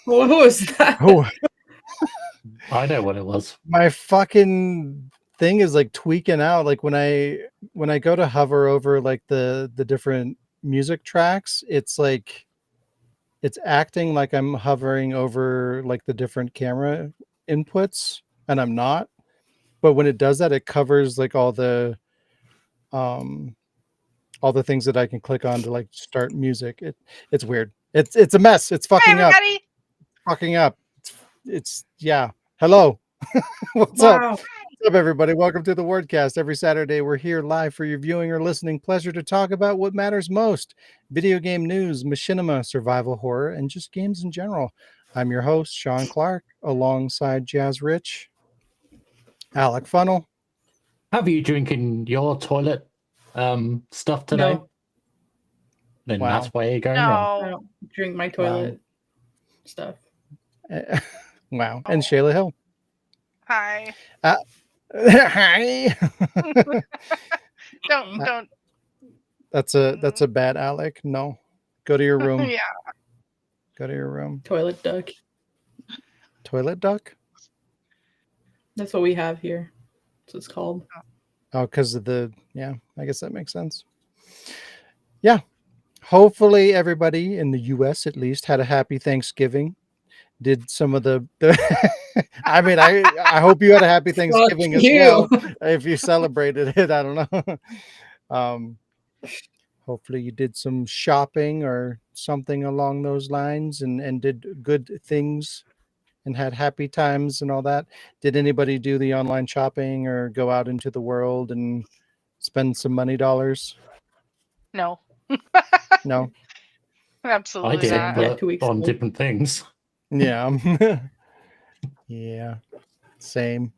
What was that? Oh, I know what it was. my fucking thing is like tweaking out. Like when I go to hover over like the different music tracks, it's like it's acting like I'm hovering over like the different camera inputs, and I'm not. But when it does that, it covers like all the things that I can click on to like start music. It's weird. It's a mess. It's fucking up. everybody. Fucking up. It's yeah. Hello. What's up? Wow. What's up, everybody? Welcome to the Wardcast. Every Saturday, we're here live for your viewing or listening pleasure to talk about what matters most: video game news, machinima, survival horror, and just games in general. I'm your host, Shaun Clark, alongside Jazz Rich, Alec Funnell. Have you drinking your toilet stuff today? No, Then Wow. that's where you're going wrong. I No. don't drink my toilet stuff. Wow. And Shayla Hill. Hi. Hi. Don't. That's a bad Alec. No. Go to your room. Yeah. Go to your room. Toilet duck. Toilet duck? That's what we have here. That's what it's called. Oh, because of yeah, I guess that makes sense. Yeah. Hopefully everybody in the US at least had a happy Thanksgiving. Did some of the I mean, I hope you had a happy Thanksgiving as well. If you celebrated it, I don't know. Hopefully you did some shopping or something along those lines and did good things and had happy times and all that. Did anybody do the online shopping or go out into the world and spend some money dollars? No. No. Absolutely I did, not. Yeah, but 2 weeks on ago. different things. Yeah. Yeah. Same.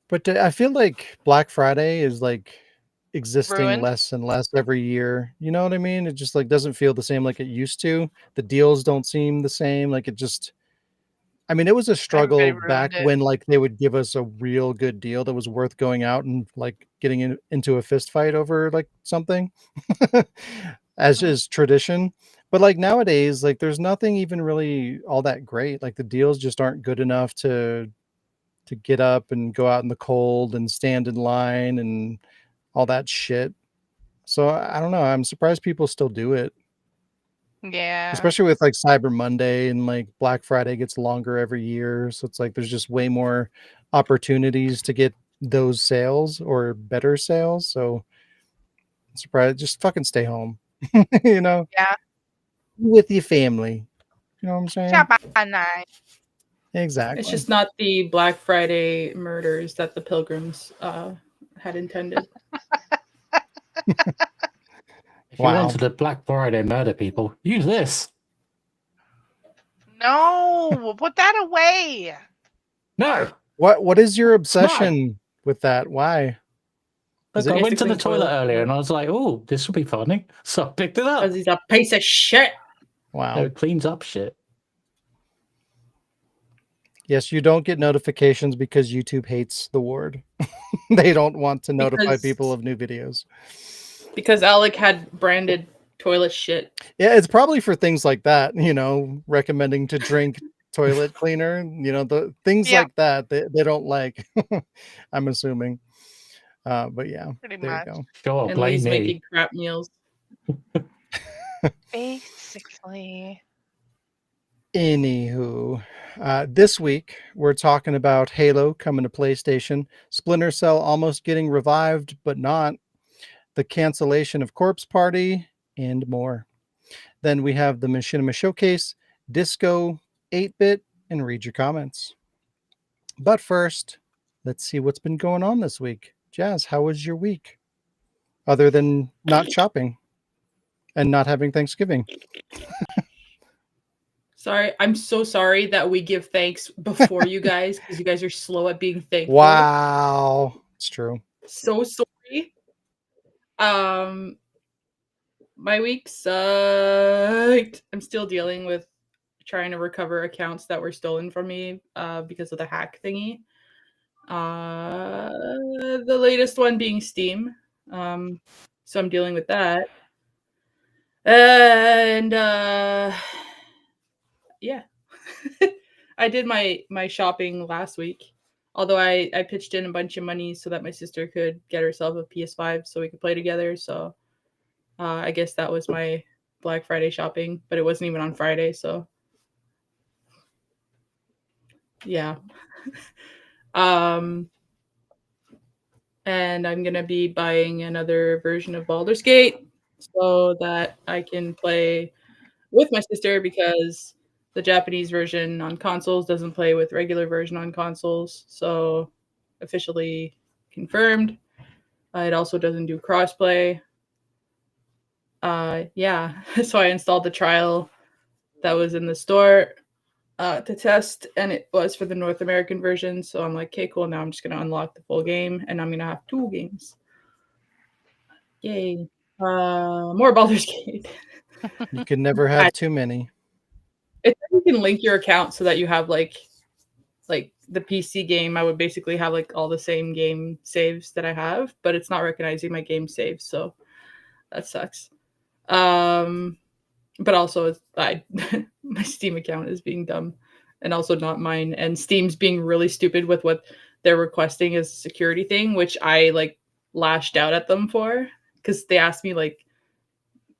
But I feel like Black Friday is like existing Ruined. less and less every year. You know what I mean? It just like doesn't feel the same like it used to. The deals don't seem the same. Like it just I mean, it was a struggle Everybody back ruined it. when like they would give us a real good deal that was worth going out and like getting into a fist fight over like something as is tradition. But like nowadays, like there's nothing even really all that great. Like the deals just aren't good enough to get up and go out in the cold and stand in line and all that shit. So I don't know. I'm surprised people still do it, Yeah. especially with like Cyber Monday and like Black Friday gets longer every year. So it's like there's just way more opportunities to get those sales or better sales. So I'm surprised. Just fucking stay home, you know, Yeah. with your family. You know what I'm saying? Shop online. Exactly. It's just not the Black Friday murders that the Pilgrims had intended. If you Wow. wanted to Black Friday murder people, use this. No. Put that away. No. What is your obsession with that? Why? Is Look, it I went to the basically toilet toilet earlier paper? and I was like, oh, this will be funny. So I picked it up. Because he's a piece of shit. wow? It cleans up shit. Yes, you don't get notifications because YouTube hates the ward. They don't want to notify Because- people of new videos. Because Alec had branded toilet shit. Yeah, it's probably for things like that, you know, recommending to drink toilet cleaner, you know, the things Yeah. like that they don't like. I'm assuming. But yeah, Pretty there much. you go. Sure, And blame Lee's me. making crap meals. Basically. Anywho, this week we're talking about Halo coming to PlayStation, Splinter Cell almost getting revived, but not, the cancellation of Corpse Party, and more. Then we have the Machinima Showcase, Disco, 8-Bit, and read your comments. But first, let's see what's been going on this week. Jazz, how was your week? Other than not shopping and not having Thanksgiving. Sorry, I'm so sorry that we give thanks before you guys because you guys are slow at being thankful. Wow. It's true. So sorry. My week sucked. I'm still dealing with trying to recover accounts that were stolen from me because of the hack thingy. The latest one being Steam. So I'm dealing with that. And yeah. I did my shopping last week. Although I pitched in a bunch of money so that my sister could get herself a PS5 so we could play together. So I guess that was my Black Friday shopping, but it wasn't even on Friday, so yeah. And I'm gonna be buying another version of Baldur's Gate so that I can play with my sister because the Japanese version on consoles doesn't play with regular version on consoles. So officially confirmed. It also doesn't do crossplay. Yeah, so I installed the trial that was in the store to test, and it was for the North American version. So I'm like, okay, cool. Now I'm just gonna unlock the full game, and I'm gonna have 2 games. Yay! More Baldur's Gate. You can never have too many. It's like you can link your account so that you have like the PC game. I would basically have like all the same game saves that I have, but it's not recognizing my game saves, so that sucks. But also it's my Steam account is being dumb and also not mine, and Steam's being really stupid with what they're requesting as a security thing, which I like lashed out at them for because they asked me like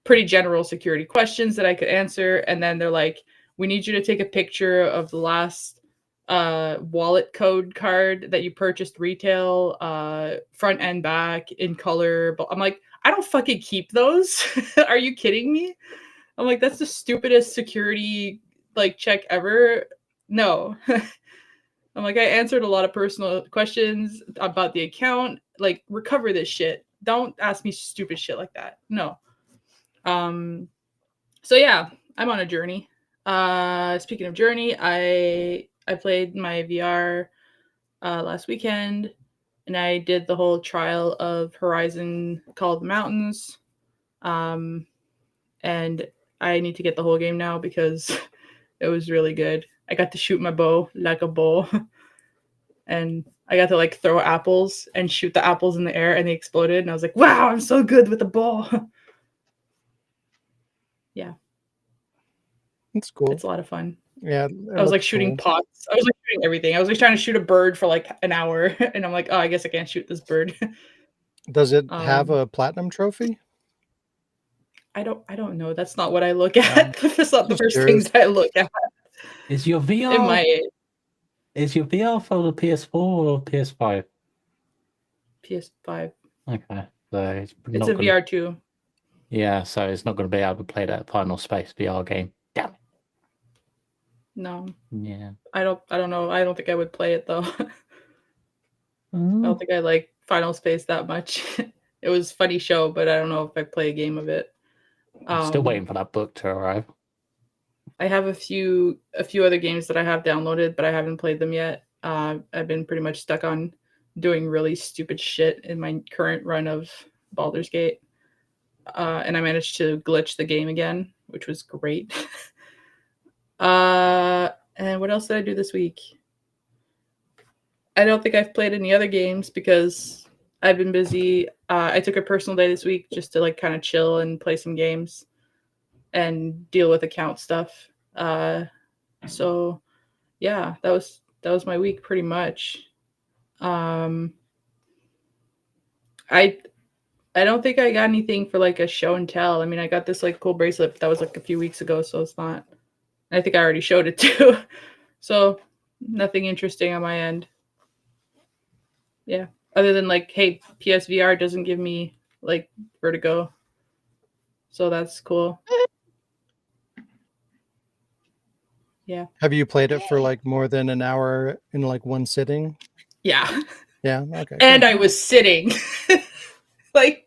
pretty general security questions that I could answer, and then they're like, we need you to take a picture of the last wallet code card that you purchased retail, front and back in color. But I'm like, I don't fucking keep those. Are you kidding me? I'm like, that's the stupidest security like check ever. No. I'm like, I answered a lot of personal questions about the account. Like, recover this shit. Don't ask me stupid shit like that. No. So yeah, I'm on a journey. Speaking of journey, I played my VR last weekend, and I did the whole trial of Horizon Call of the Mountains. And I need to get the whole game now because it was really good. I got to shoot my bow like a bow. And I got to like throw apples and shoot the apples in the air and they exploded. And I was like, wow, I'm so good with the bow. Yeah. It's cool. It's a lot of fun. Yeah. I was like shooting pots. I was like shooting everything. I was like trying to shoot a bird for like an hour. And I'm like, oh, I guess I can't shoot this bird. Does it have a platinum trophy? I don't know. That's not what I look at. That's not the first curious. things I look at. Is your VR In my is your VR for the PS4 or PS5? PS5. Okay, so It's a VR too. Yeah, so it's not going to be able to play that Final Space VR game. Damn it. No. Yeah. I don't know. I don't think I would play it though. I Mm. don't think I like Final Space that much. It was a funny show, but I don't know if I play a game of it. I'm still waiting for that book to arrive. I have a few other games that I have downloaded, but I haven't played them yet. I've been pretty much stuck on doing really stupid shit in my current run of Baldur's Gate. And I managed to glitch the game again, which was great. And what else did I do this week? I don't think I've played any other games because I've been busy. I took a personal day this week just to like kind of chill and play some games and deal with account stuff. So yeah, that was my week pretty much. I don't think I got anything for like a show and tell. I mean, I got this like cool bracelet, but that was like a few weeks ago, so it's not. I think I already showed it too. So nothing interesting on my end. Yeah. Other than like, hey, PSVR doesn't give me like vertigo. So that's cool. Yeah. Have you played it for like more than an hour in like one sitting? Yeah. Yeah. Okay. And I was sitting. Like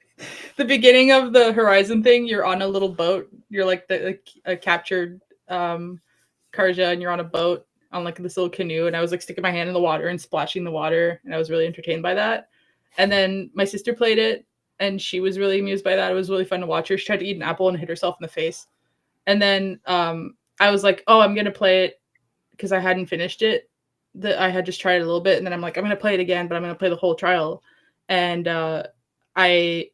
the beginning of the Horizon thing, you're on a little boat. You're like a captured Karja, and you're on a boat on like this little canoe. And I was like sticking my hand in the water and splashing the water, and I was really entertained by that. And then my sister played it, and she was really amused by that. It was really fun to watch her. She tried to eat an apple and hit herself in the face. And then I was like, oh, I'm gonna play it because I hadn't finished it. I had just tried it a little bit, and then I'm like, I'm gonna play it again, but I'm gonna play the whole trial. and I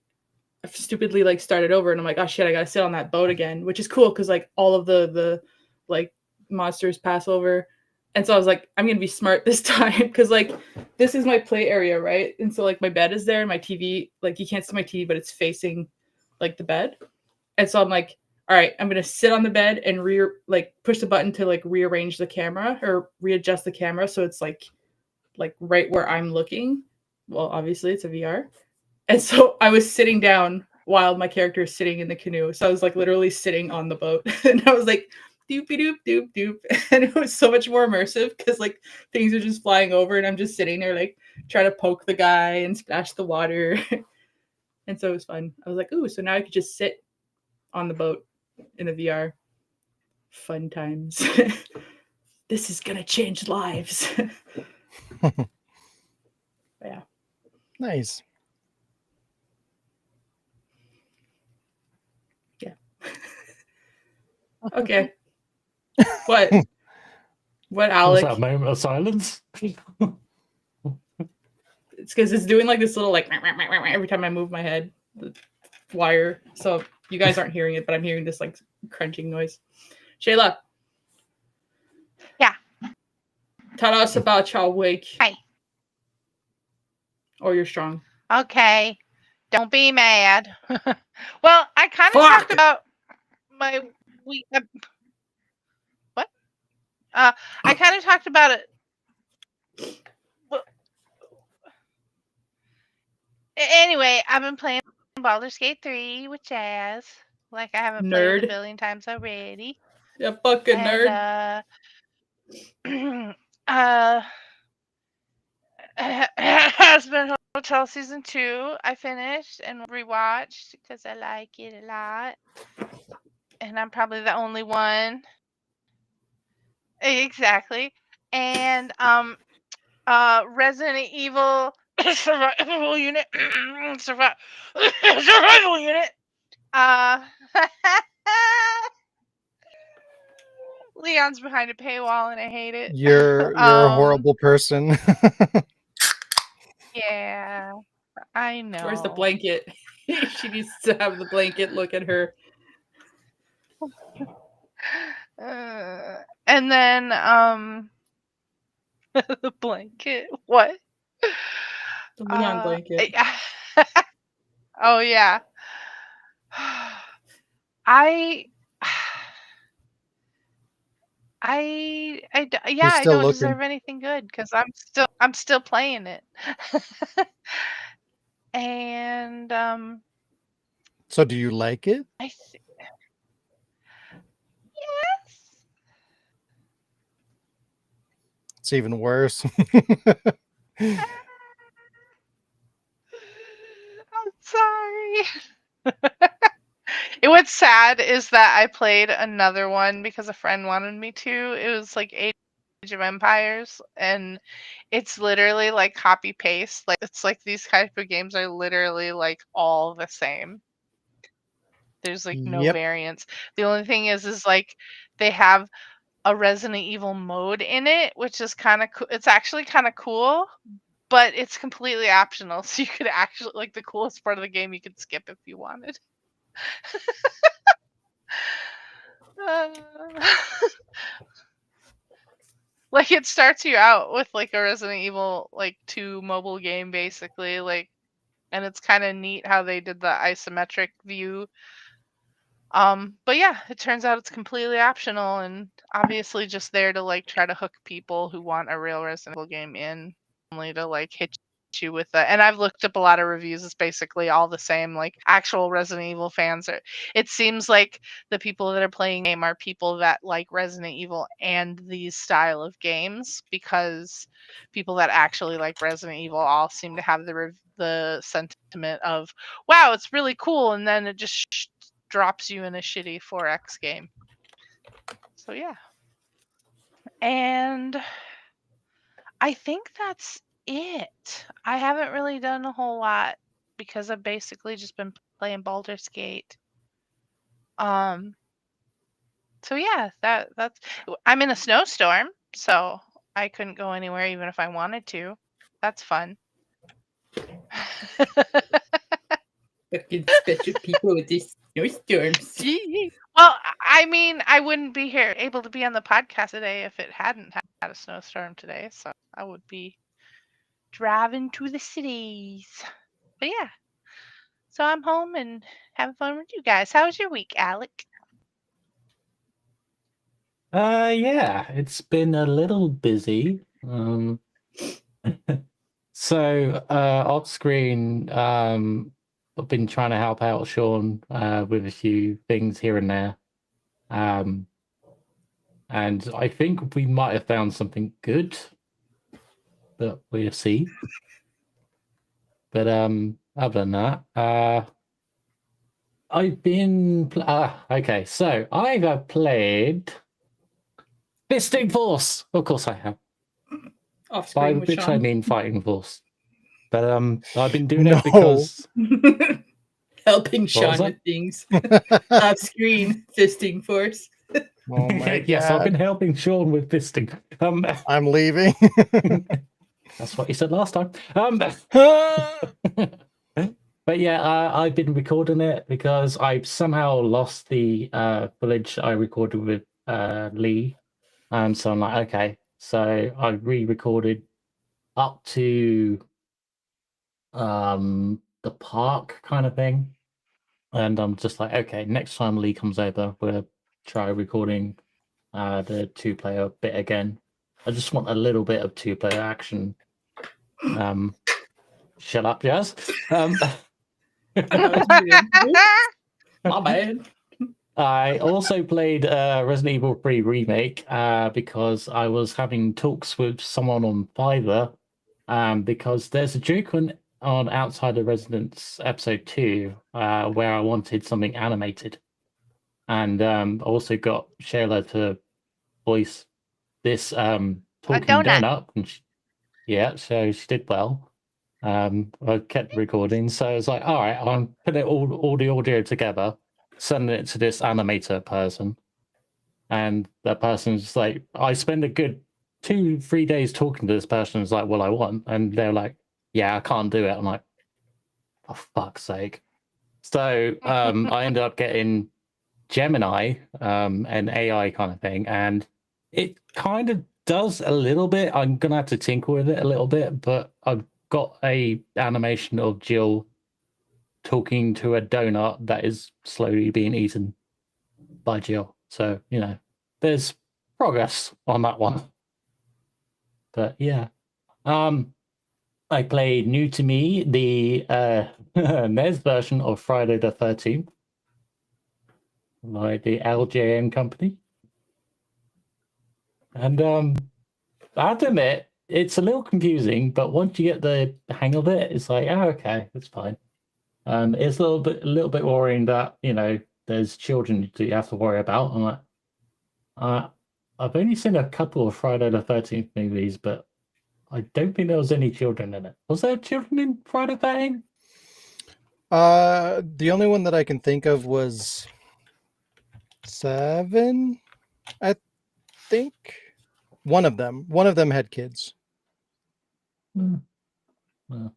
stupidly like started over, and I'm like, oh shit, I gotta sit on that boat again, which is cool because like all of the like monsters pass over. And so I was like, I'm gonna be smart this time because like this is my play area, right? And so like my bed is there and my TV, like you can't see my TV, but it's facing like the bed. And so I'm like, all right, I'm gonna sit on the bed and push the button to like rearrange the camera or readjust the camera so it's like right where I'm looking. Well, obviously it's a VR. And so I was sitting down while my character is sitting in the canoe. So I was like literally sitting on the boat. And I was like, doopy doop doop doop. And it was so much more immersive because like things are just flying over and I'm just sitting there like trying to poke the guy and splash the water. And so it was fun. I was like, ooh, so now I could just sit on the boat in the VR. Fun times. This is gonna change lives. Yeah. Nice. Yeah. Okay. What? What, Was Alec? that a moment of silence? It's because it's doing like this little like every time I move my head, the wire. So you guys aren't hearing it, but I'm hearing this like crunching noise. Shayla. Yeah. Tell us about your week. Hi. Or you're strong. Okay. Don't be mad. Well, I kind of Fuck! talked about my week. What? I kind of talked about it. Well, anyway, I've been playing Baldur's Gate 3 with Jazz. Like I haven't played it a Nerd. billion times already. You fucking nerd. And Husband Hotel Season 2, I finished and rewatched because I like it a lot. And I'm probably the only one. Exactly. And Resident Evil Survival Unit. Survival Unit. Leon's behind a paywall and I hate it. You're a horrible person. Yeah, I know. Where's the blanket? She needs to have the blanket look at her. And then the blanket. What? The Leon blanket. Oh yeah. I still don't looking. deserve anything good because I'm still playing it. And So do you like it? yes. It's even worse. I'm sorry. What's sad is that I played another one because a friend wanted me to. It was like Age of Empires, and it's literally like copy paste. Like it's like these type of games are literally like all the same. There's like no Yep. variance. The only thing is like they have a Resident Evil mode in it, which is kind of cool. It's actually kind of cool, but it's completely optional. So you could actually like the coolest part of the game you could skip if you wanted. Like it starts you out with like a Resident Evil like 2 mobile game basically, like, and it's kind of neat how they did the isometric view. But yeah, it turns out it's completely optional and obviously just there to like try to hook people who want a real Resident Evil game in, only to like hit you with the. And I've looked up a lot of reviews. It's basically all the same. Like actual Resident Evil fans are. It seems like the people that are playing game are people that like Resident Evil and these style of games, because people that actually like Resident Evil all seem to have the sentiment of, wow, it's really cool, and then it just drops you in a shitty 4X game. So yeah. And I think that's it. I haven't really done a whole lot because I've basically just been playing Baldur's Gate. So yeah, that's I'm in a snowstorm, so I couldn't go anywhere even if I wanted to. That's fun. Fucking special people with these snowstorms. Well, I mean, I wouldn't be here able to be on the podcast today if it hadn't had a snowstorm today. So I would be driving to the cities. But yeah, so I'm home and having fun with you guys. How was your week, Alec? Yeah, it's been a little busy. So off screen, I've been trying to help out Shaun with a few things here and there. And I think we might have found something good, but we'll see. But other than that, I've been okay. So I have played Fisting Force. Of course, I have. Off By screen with which I Shaun. mean Fighting Force. But I've been doing No. it because Helping was Shaun that? with things. Off screen fisting force. Oh my yes, I've been God. helping Shaun with fisting. I'm leaving. That's what you said last time. But yeah, I've been recording it because I somehow lost the footage I recorded with Lee. So I'm like, okay. So I re-recorded up to the park kind of thing. And I'm just like, okay, next time Lee comes over, we'll try recording the 2-player bit again. I just want a little bit of 2-player action. Shut up, Jazz. I was doing, "Oops, my bad." I also played Resident Evil 3 Remake because I was having talks with someone on Fiverr because there's a joke on Outside the Residence episode 2 where I wanted something animated. And also got Shayla to voice this talking donut. And so she did well. I kept recording, so I was like, all right, I'm putting all the audio together, sending it to this animator person. And that person's like, I spend a good 2-3 days talking to this person. It's like, well, I want. And they're like, yeah, I can't do it. I'm like, for fuck's sake. So I ended up getting Gemini, an AI kind of thing. And it kind of does a little bit. I'm going to have to tinker with it a little bit, but I've got a animation of Jill talking to a donut that is slowly being eaten by Jill. So, there's progress on that one. But yeah. I played new to me, the NES version of Friday the 13th by the LJN company. And I have to admit, it's a little confusing, but once you get the hang of it, it's like, oh, okay, that's fine. It's a little bit worrying that there's children that you have to worry about. I'm like, I've only seen a couple of Friday the 13th movies, but I don't think there was any children in it. Was there children in Friday the 13th? The only one that I can think of was 7, I think. One of them had kids. Well,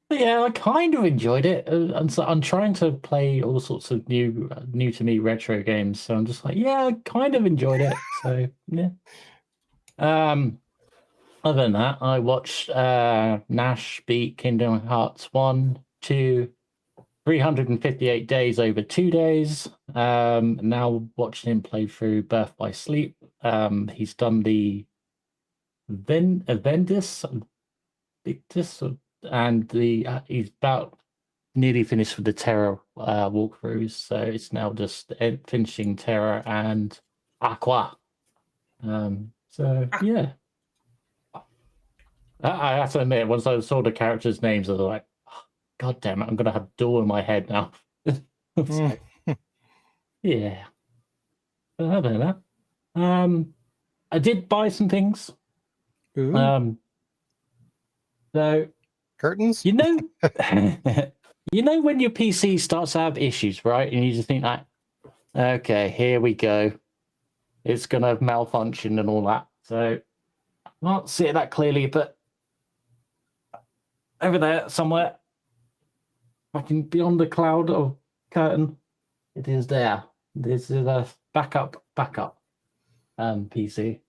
but yeah, I kind of enjoyed it. And so I'm trying to play all sorts of new to me retro games. So I'm just like, yeah, I kind of enjoyed it. So yeah. Other than that, I watched Nash beat Kingdom Hearts 1, 2, 358 days over 2 days. Now watching him play through Birth by Sleep. He's done the Vendis, and he's about nearly finished with the Terror walkthroughs. So it's now just finishing Terror and Aqua. So yeah. I have to admit, once I saw the characters' names, I was like, oh, God damn it, I'm going to have Door in my head now. Like, yeah. But other than that, I did buy some things. Ooh. So, Curtains? you know when your PC starts to have issues, right? And you just think like, okay, here we go. It's going to malfunction and all that. So, I can't see it that clearly, but over there somewhere, fucking beyond the cloud of curtain, it is there. This is a backup PC,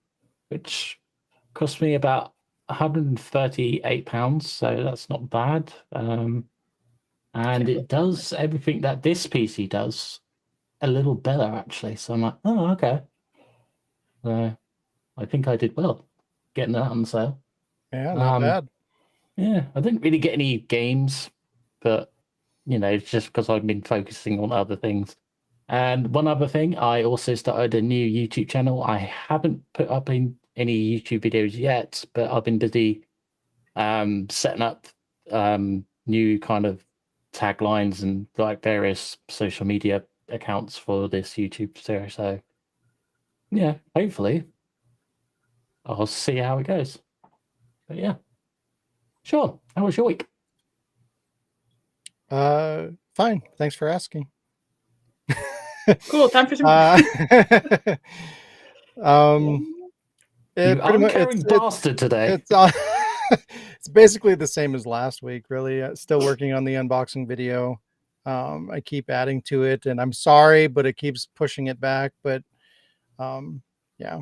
which cost me about £138, so that's not bad. And it does everything that this PC does a little better, actually. So I'm like, oh, okay. So I think I did well getting that on sale. Yeah, not bad. Yeah, I didn't really get any games, but it's just because I've been focusing on other things. And one other thing, I also started a new YouTube channel. I haven't put up any YouTube videos yet, but I've been busy setting up new kind of taglines and like various social media accounts for this YouTube series. So yeah, hopefully I'll see how it goes. But yeah. Sure. How was your week? Fine. Thanks for asking. Cool. Time for some. You uncaring bastard today. It's basically the same as last week, really. Still working on the unboxing video. I keep adding to it, and I'm sorry, but it keeps pushing it back. But yeah,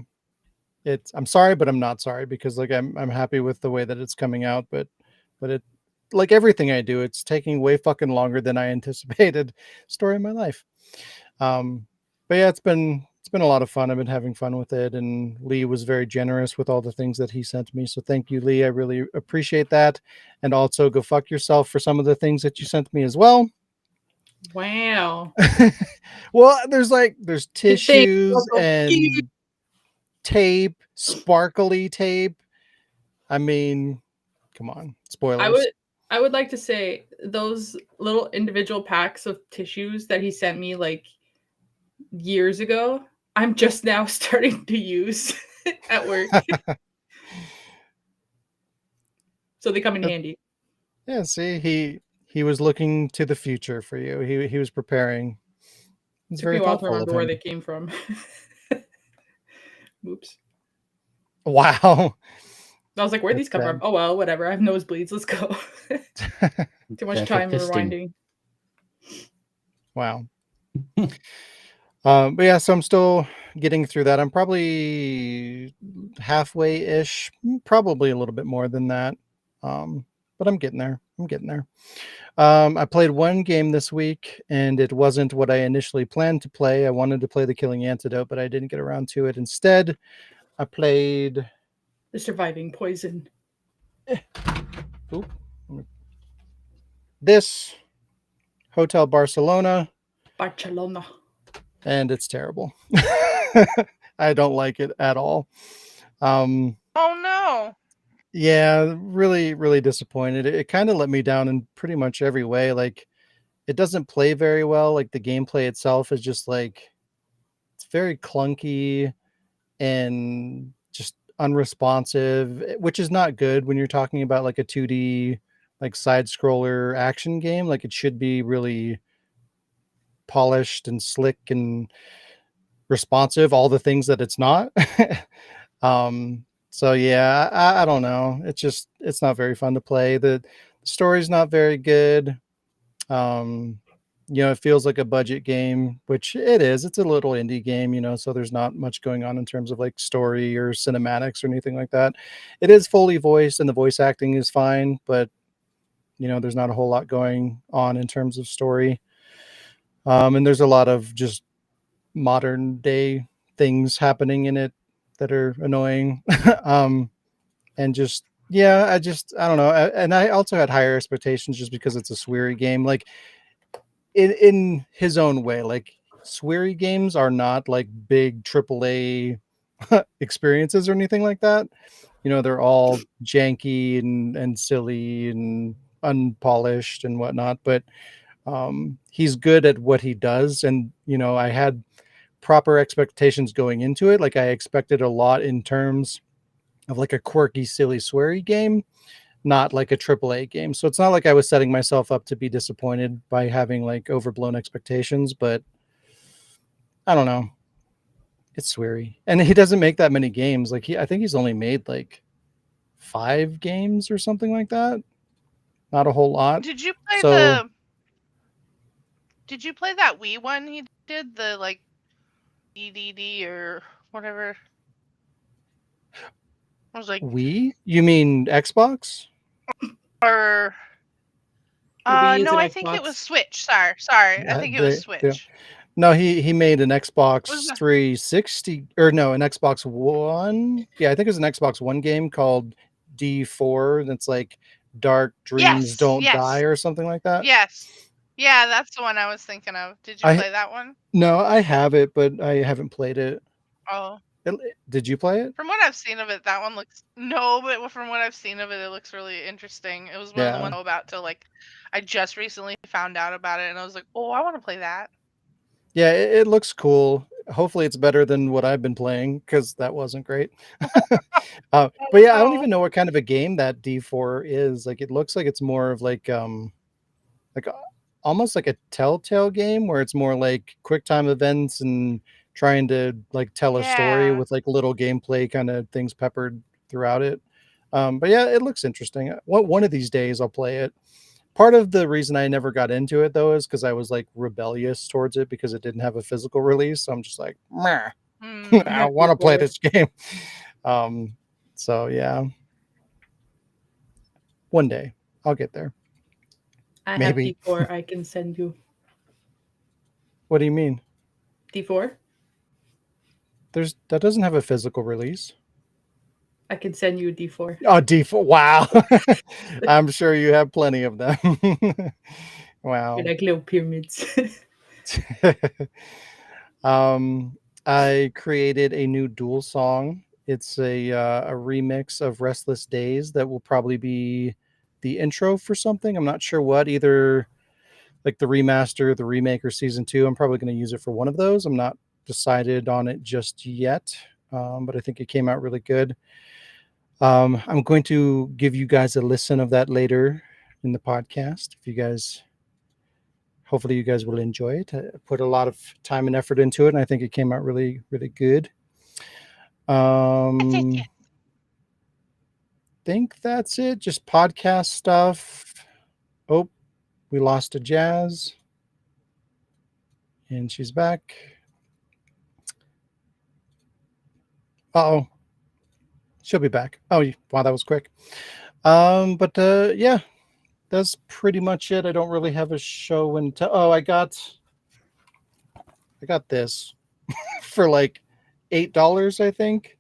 I'm sorry, but I'm not sorry, because like I'm happy with the way that it's coming out, but it, like everything I do, it's taking way fucking longer than I anticipated. Story of my life. But yeah, it's been a lot of fun. I've been having fun with it, and Lee was very generous with all the things that he sent me. So thank you, Lee. I really appreciate that. And also go fuck yourself for some of the things that you sent me as well. Wow. Well, there's tissues and tape, sparkly tape. I mean, come on, spoilers. I would like to say those little individual packs of tissues that he sent me like years ago, I'm just now starting to use at work. So they come in handy. Yeah, see, he was looking to the future for you. He was preparing. It's very thoughtful to remember where they came from. Oops. Wow. I was like, where'd these come from? Oh well, whatever. I have nosebleeds. Let's go. Too much time rewinding. Wow. But yeah, so I'm still getting through that. I'm probably halfway-ish, probably a little bit more than that. But I'm getting there. I played one game this week, and it wasn't what I initially planned to play. I wanted to play The Killing Antidote, but I didn't get around to it. Instead, I played The Surviving Poison. This Hotel Barcelona. And it's terrible. I don't like it at all. Oh no. Yeah, really, really disappointed. It kind of let me down in pretty much every way. Like, it doesn't play very well. Like, the gameplay itself is just like, it's very clunky and just unresponsive, which is not good when you're talking about like a 2D, like side scroller action game. Like, it should be really polished and slick and responsive, all the things that it's not. So yeah, I don't know. It's not very fun to play. The story's not very good. It feels like a budget game, which it is. It's a little indie game, so there's not much going on in terms of like story or cinematics or anything like that. It is fully voiced, and the voice acting is fine, but there's not a whole lot going on in terms of story. And there's a lot of just modern day things happening in it that are annoying. And just, yeah, I don't know. And I also had higher expectations just because it's a sweary game. Like, in his own way, like, sweary games are not like big AAA experiences or anything like that. They're all janky and silly and unpolished and whatnot, but he's good at what he does. And I had proper expectations going into it. Like, I expected a lot in terms of like a quirky, silly, sweary game, not like a AAA game. So it's not like I was setting myself up to be disappointed by having like overblown expectations, but I don't know. It's sweary. And he doesn't make that many games. Like, I think he's only made like 5 games or something like that. Not a whole lot. Did you play Did you play that Wii one he did? The like DDD or whatever. I was like, Wii? You mean Xbox? or The Wii is no, an I think it was Xbox. Switch. Sorry, I Yeah, think it was Switch. No, he made an Xbox Was that- 360 or no, an Xbox One. Yeah, I think it was an Xbox One game called D4. That's like Dark Dreams Don't Die yes, or something like that. yes, yeah, that's the one I was thinking of. Did you I play that one? No, I have it, but I haven't played it. Oh, Did you play it? from what I've seen of it, that one looks but from what I've seen of it, it looks really interesting. It was one of the Yeah. ones I know about till like I just recently found out about it, and I was like, oh, I want to play that. Yeah, it looks cool. Hopefully, it's better than what I've been playing because that wasn't great. But yeah, I don't even know what kind of a game that D4 is. Like, it looks like it's more of like almost like a Telltale game where it's more like quick time events and trying to like tell a story Yeah. with like little gameplay kind of things peppered throughout it. But yeah, it looks interesting. One of these days I'll play it. Part of the reason I never got into it though is because I was like rebellious towards it because it didn't have a physical release. So I'm just like, meh, I want to play this game. So yeah, one day I'll get there. I Maybe. have D4 I can send you. What do you mean? D4? That doesn't have a physical release. I can send you a D4. Oh, D4. Wow. I'm sure you have plenty of them. Wow. They're like little pyramids. I created a new duel song. It's a remix of Restless Days that will probably be the intro for something. I'm not sure what, either like the remaster, the remake, or season 2. I'm probably going to use it for one of those. I'm not decided on it just yet, but I think it came out really good. I'm going to give you guys a listen of that later in the podcast. Hopefully you guys will enjoy it. I put a lot of time and effort into it, and I think it came out really, really good. Think that's it. Just podcast stuff. Oh, we lost a Jazz, and she's back. Uh-oh. She'll be back. Oh, wow, that was quick. But yeah, that's pretty much it. I don't really have a show and tell. Oh, I got this for like $8, I think.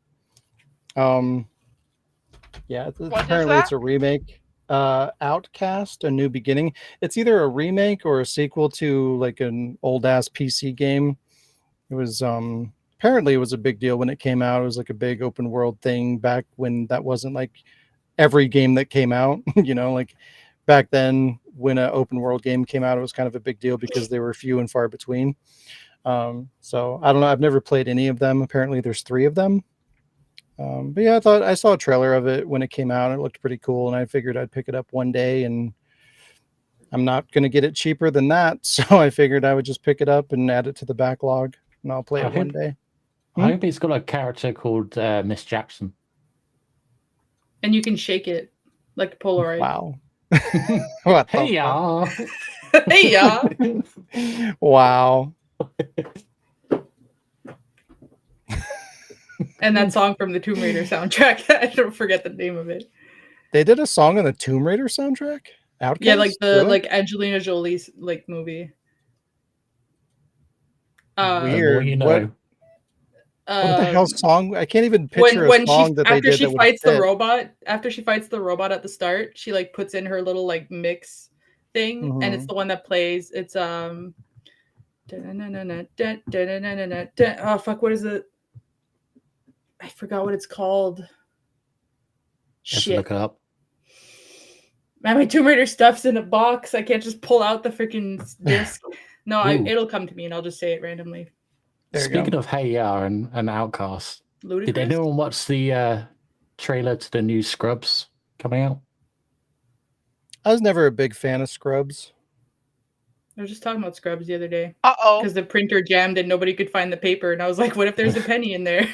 Yeah, apparently it's a remake. Outcast: A New Beginning. It's either a remake or a sequel to like an old ass PC game. It was apparently it was a big deal when it came out. It was like a big open world thing back when that wasn't like every game that came out. Like back then when an open world game came out, it was kind of a big deal because they were few and far between. So I don't know. I've never played any of them. Apparently there's 3 of them. But yeah, I saw a trailer of it when it came out. It looked pretty cool, and I figured I'd pick it up one day, and I'm not going to get it cheaper than that. So I figured I would just pick it up and add it to the backlog, and I'll play it one day. I hope it's got a character called Miss Jackson. And you can shake it like a Polaroid. Wow. Hey, y'all. Hey, y'all. Wow. And that song from the Tomb Raider soundtrack. I don't forget the name of it. They did a song on the Tomb Raider soundtrack? Outcast? Yeah, like the Really? like Angelina Jolie's like movie. Weird. You know. What the hell song? I can't even picture a song that they did that would fights fit. the robot. After she fights the robot at the start, she like puts in her little like mix thing, and it's the one that plays. It's oh fuck, what is it? I forgot what it's called. Shit. Look it up. Man, my Tomb Raider stuff's in a box. I can't just pull out the freaking disc. No, it'll come to me, and I'll just say it randomly. Speaking of Hey Ya and Outcast, Ludicrous? Did anyone watch the trailer to the new Scrubs coming out? I was never a big fan of Scrubs. I was just talking about Scrubs the other day. Because the printer jammed and nobody could find the paper. And I was like, what if there's a penny in there?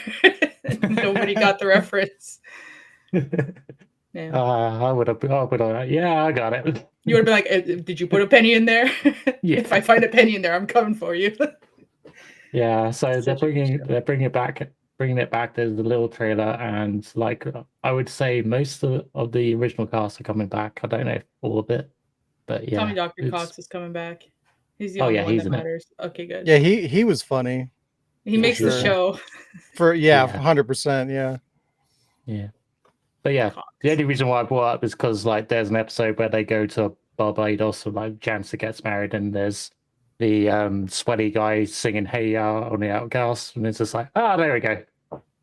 Nobody got the reference. Yeah. I would have. Yeah, I got it. You would have been like, "Did you put a penny in there? Yeah. If I find a penny in there, I'm coming for you." Yeah, so they're Such a good show. bringing it back. There's the little trailer, and like I would say, most of the original cast are coming back. I don't know if all of it, but yeah, Tommy Dr. it's Cox is coming back. He's the Oh, only yeah, one he's that in it. matters. Okay, good. Yeah, he was funny He for makes the sure. show. for Yeah. 100%. Yeah. yeah. But yeah, Cox. the only reason why I brought it up is because like there's an episode where they go to Barbados, and like Jansen gets married, and there's the sweaty guy singing "Hey Ya" on the outcast, and it's just like, there we go.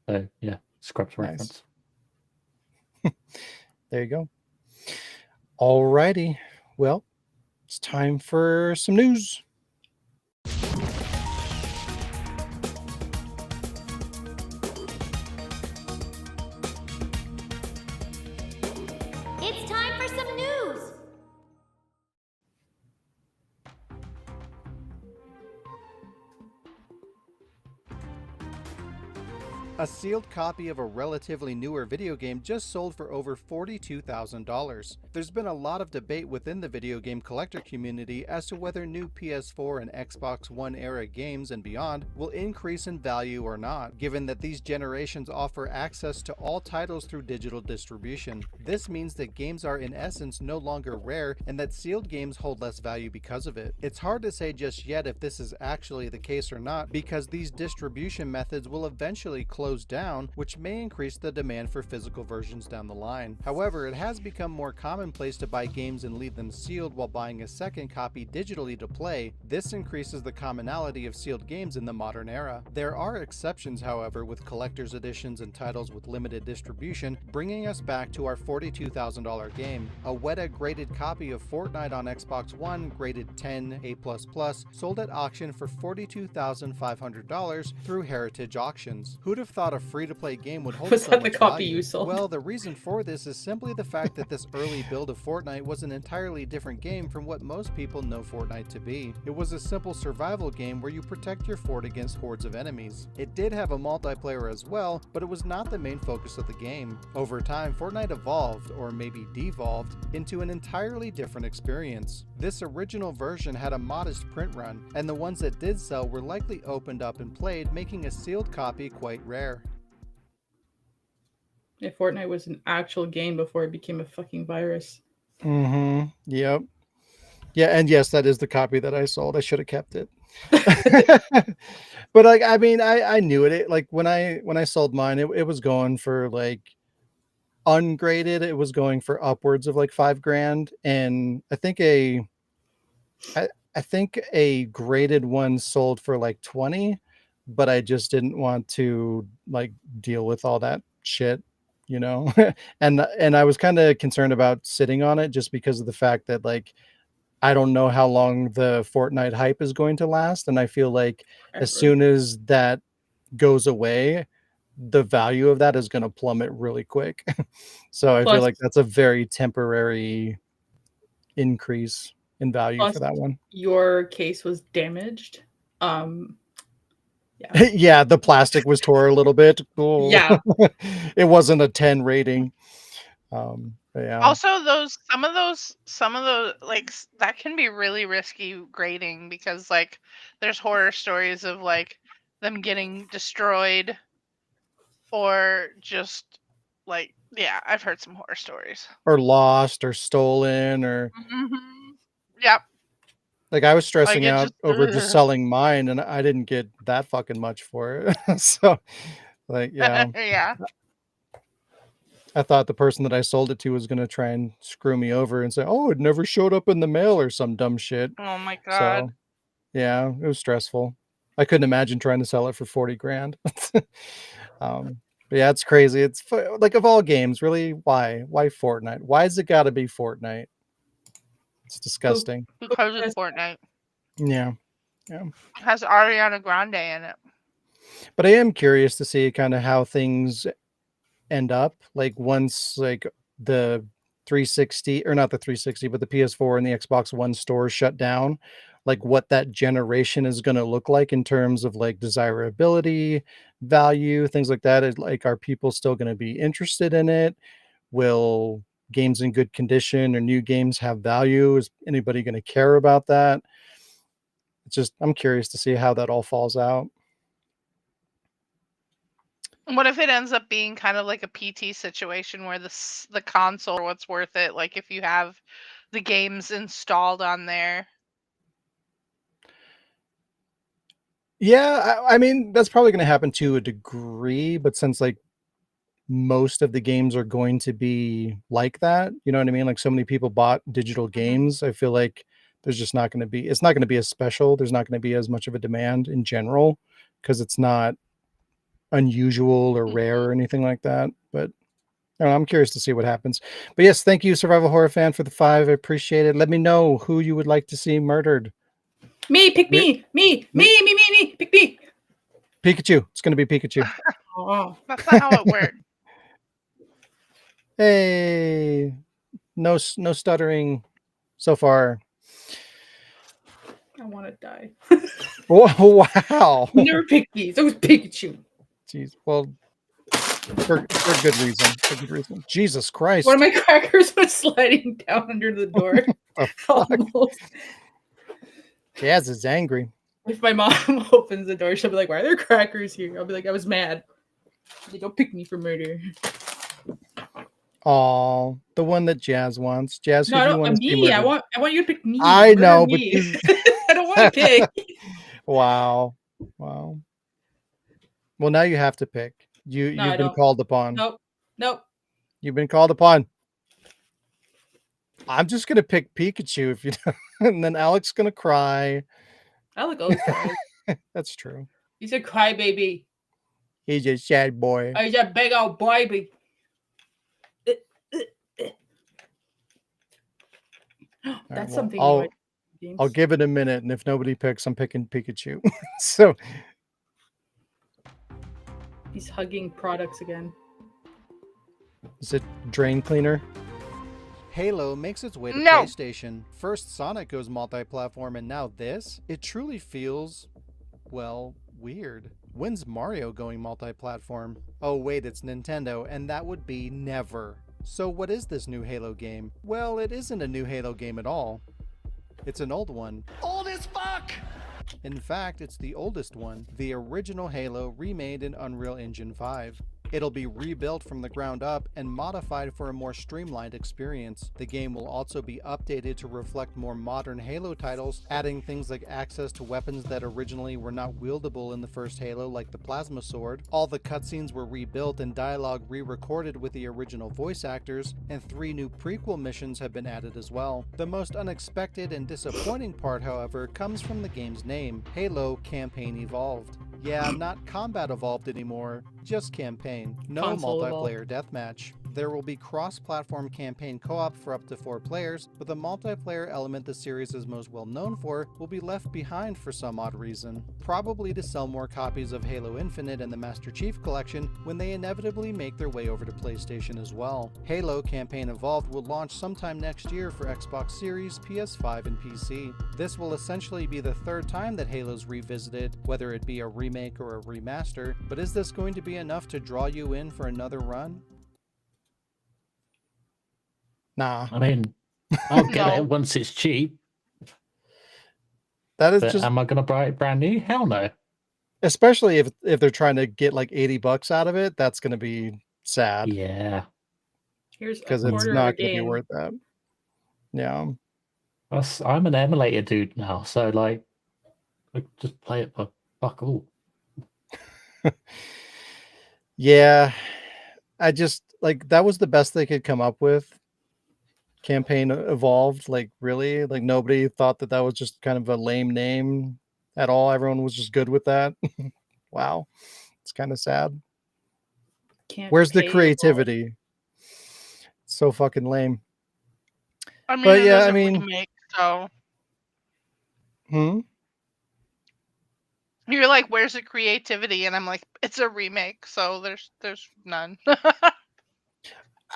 So yeah, Scrubs Nice. reference. There you go. All righty. Well, it's time for some news. It's time for some news. A sealed copy of a relatively newer video game just sold for over $42,000. There's been a lot of debate within the video game collector community as to whether new PS4 and Xbox One era games and beyond will increase in value or not, given that these generations offer access to all titles through digital distribution. This means that games are in essence no longer rare, and that sealed games hold less value because of it. It's hard to say just yet if this is actually the case or not, because these distribution methods will eventually close down, which may increase the demand for physical versions down the line. However, it has become more commonplace to buy games and leave them sealed while buying a second copy digitally to play. This increases the commonality of sealed games in the modern era. There are exceptions, however, with collector's editions and titles with limited distribution, bringing us back to our $42,000 game. A Weta graded copy of Fortnite on Xbox One, graded 10 A++, sold at auction for $42,500 through Heritage Auctions. Who'd have thought a free-to-play game would hold Was so that the much copy value? you sold? Well, the reason for this is simply the fact that this early build of Fortnite was an entirely different game from what most people know Fortnite to be. It was a simple survival game where you protect your fort against hordes of enemies. It did have a multiplayer as well, but it was not the main focus of the game. Over time, Fortnite evolved, or maybe devolved, into an entirely different experience. This original version had a modest print run, and the ones that did sell were likely opened up and played, making a sealed copy quite rare. Yeah, Fortnite was an actual game before it became a fucking virus. Mm-hmm. Yep. Yeah, and yes, that is the copy that I sold. I should have kept it. But like, I mean, I knew it. Like when I sold mine, it was going for like ungraded. It was going for upwards of like $5,000, and I think a graded one sold for like 20, but I just didn't want to like deal with all that shit, you know. and I was kind of concerned about sitting on it just because of the fact that like I don't know how long the Fortnite hype is going to last, and I feel like as Forever. soon as that goes away, the value of that is going to plummet really quick. So I feel Plus- like that's a very temporary increase in value Plus- for that one. Your case was damaged. Yeah, the plastic was tore a little bit. Oh. Yeah. It wasn't a 10 rating. But yeah. Also, some of those like that can be really risky grading, because like there's horror stories of like them getting destroyed, or just like, yeah, I've heard some horror stories. Or lost or stolen or Yep. like I was stressing it out just- over just ugh. selling mine, and I didn't get that fucking much for it. So like, yeah, Yeah. I thought the person that I sold it to was going to try and screw me over and say, oh, it never showed up in the mail or some dumb shit. Oh my god. So yeah, it was stressful. I couldn't imagine trying to sell it for 40 grand. But yeah, it's crazy. It's like, of all games, really, why Fortnite? Why has it got to be Fortnite? It's disgusting. Because it's Fortnite. Yeah. It has Ariana Grande in it. But I am curious to see kind of how things end up, like once like the 360, or not the 360, but the PS4 and the Xbox One stores shut down, like what that generation is going to look like in terms of like desirability, value, things like that. Is like, are people still going to be interested in it? Will games in good condition or new games have value? Is anybody going to care about that? It's just, I'm curious to see how that all falls out. What if it ends up being kind of like a PT situation where the console or what's worth it? Like if you have the games installed on there. Yeah, I mean, that's probably going to happen to a degree, but since like most of the games are going to be like that, you know what I mean? Like so many people bought digital games, I feel like there's just not going to be, it's not going to be as special. There's not going to be as much of a demand in general because it's not unusual or rare or anything like that. But I don't know, I'm curious to see what happens. But yes, thank you, Survival Horror Fan, for the 5. I appreciate it. Let me know who you would like to see murdered. Me, pick me. Me. Pick me. Pikachu. It's going to be Pikachu. Oh, That's not how it works. Hey, no stuttering so far. I want to die. Wow. You never picked these. It was Pikachu. Jeez. Well, for good reason. For good reason. Jesus Christ. One of my crackers was sliding down under the door. Almost. Jazz is angry. If my mom opens the door, she'll be like, "Why are there crackers here?" I'll be like, "I was mad. They don't pick me for murder." Oh, the one that Jazz wants. Jazz, who No, do you want to see me. murdered? I want you to pick me. I know, me. but I don't want to pick. Wow. Well, now you have to pick. You've been called upon. Nope. You've been called upon. I'm just gonna pick Pikachu if you don't, and then Alec's gonna cry. Alec always cries. That's true. He's a crybaby. He's a sad boy. He's a big old baby. That's well, something I'll give it a minute, and if nobody picks, I'm picking Pikachu. So he's hugging products again. is it drain cleaner? Halo makes its way to PlayStation. First Sonic goes multi-platform, and now this? It truly feels, well, weird. When's Mario going multi-platform? Oh wait, it's Nintendo, and that would be never. So what is this new Halo game? Well, it isn't a new Halo game at all. It's an old one. Old as fuck! In fact, it's the oldest one, the original Halo remade in Unreal Engine 5. It'll be rebuilt from the ground up and modified for a more streamlined experience. The game will also be updated to reflect more modern Halo titles, adding things like access to weapons that originally were not wieldable in the first Halo, like the plasma sword. All the cutscenes were rebuilt and dialogue re-recorded with the original voice actors, and 3 new prequel missions have been added as well. The most unexpected and disappointing part, however, comes from the game's name, Halo Campaign Evolved. Yeah, not Combat Evolved anymore, just Campaign. No Console multiplayer deathmatch. There will be cross-platform campaign co-op for up to 4 players, but the multiplayer element the series is most well known for will be left behind for some odd reason. Probably to sell more copies of Halo Infinite and the Master Chief Collection when they inevitably make their way over to PlayStation as well. Halo Campaign Evolved will launch sometime next year for Xbox Series, PS5, and PC. This will essentially be the 3rd time that Halo's revisited, whether it be a remake or a remaster, but is this going to be enough to draw you in for another run? Nah. I mean, I'll get it once it's cheap. That is But just. am I going to buy it brand new? Hell no. Especially if they're trying to get like $80 out of it, that's going to be sad. Yeah. Here's because it's not going to be worth that. Yeah. I'm an emulator dude now, so like, I just play it for fuck all. Yeah, I just like that was the best they could come up with. Campaign Evolved, like really, like nobody thought that was just kind of a lame name at all. Everyone was just good with that. Wow, it's kind of sad. Where's the creativity? It's so fucking lame. I mean, but it yeah, is I mean, remake, so. You're like, where's the creativity? And I'm like, it's a remake, so there's none.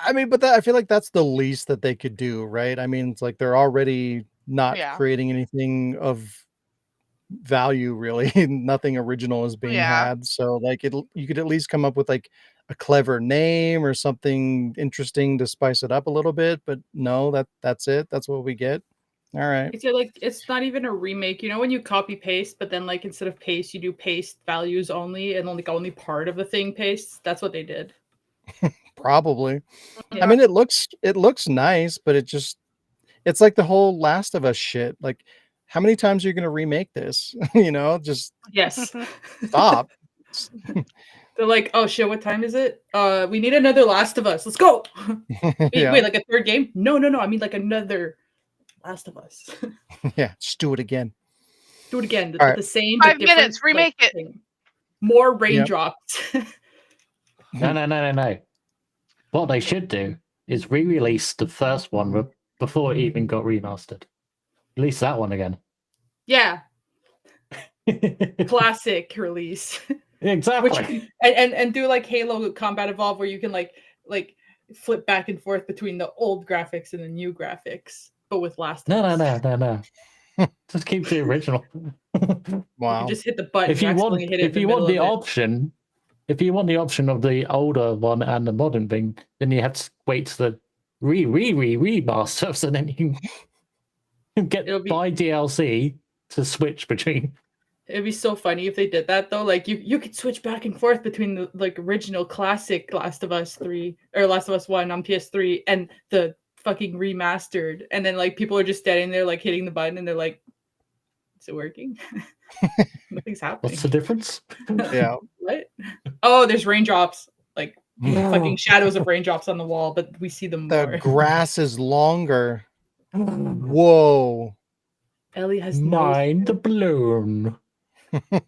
I mean, but I feel like that's the least that they could do, right? I mean, it's like they're already not creating anything of value, really. Nothing original is being had. So like you could at least come up with like a clever name or something interesting to spice it up a little bit, but no, that's it. That's what we get. All right. It's not even a remake. You know when you copy paste, but then like instead of paste, you do paste values only, and only part of the thing pastes. That's what they did. Probably. Yeah. I mean, it looks nice, but it's like the whole Last of Us shit. Like, how many times are you going to remake this? Just Yes. stop. They're like, oh shit, what time is it? We need another Last of Us. Let's go. Yeah. Wait, like a third game? No. I mean like another Last of Us. Yeah, just do it again. Do it again. All But right. the same, 5 but different. minutes, remake it. Thing. More raindrops. No. What they should do is re-release the first one before it even got remastered. Release that one again. Yeah. Classic release. Exactly. And do like Halo Combat Evolve, where you can like flip back and forth between the old graphics and the new graphics, but with Last of Us. No. Just keep the original. Wow. You just hit the button. If you want the option, if you want the option of the older one and the modern thing, then you have to wait to the remaster, so then you can buy DLC to switch between. It'd be so funny if they did that though. Like you could switch back and forth between the like original classic Last of Us 3 or Last of Us 1 on PS3 and the fucking remastered, and then like people are just standing there like hitting the button and they're like, is it working? Nothing's happening. What's the difference? Yeah. What? Oh, there's raindrops. Like fucking shadows of raindrops on the wall, but we see them more. The grass is longer. Whoa. Ellie has mind blown. All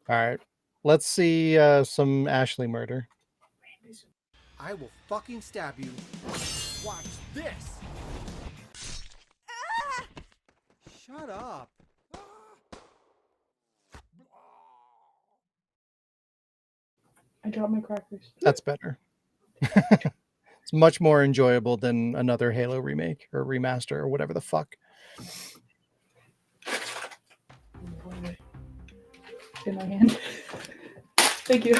right. Let's see some Ashley murder. I will fucking stab you. Watch this. Shut up. I dropped my crackers. That's better. It's much more enjoyable than another Halo remake or remaster or whatever the fuck. In my hand. Thank you.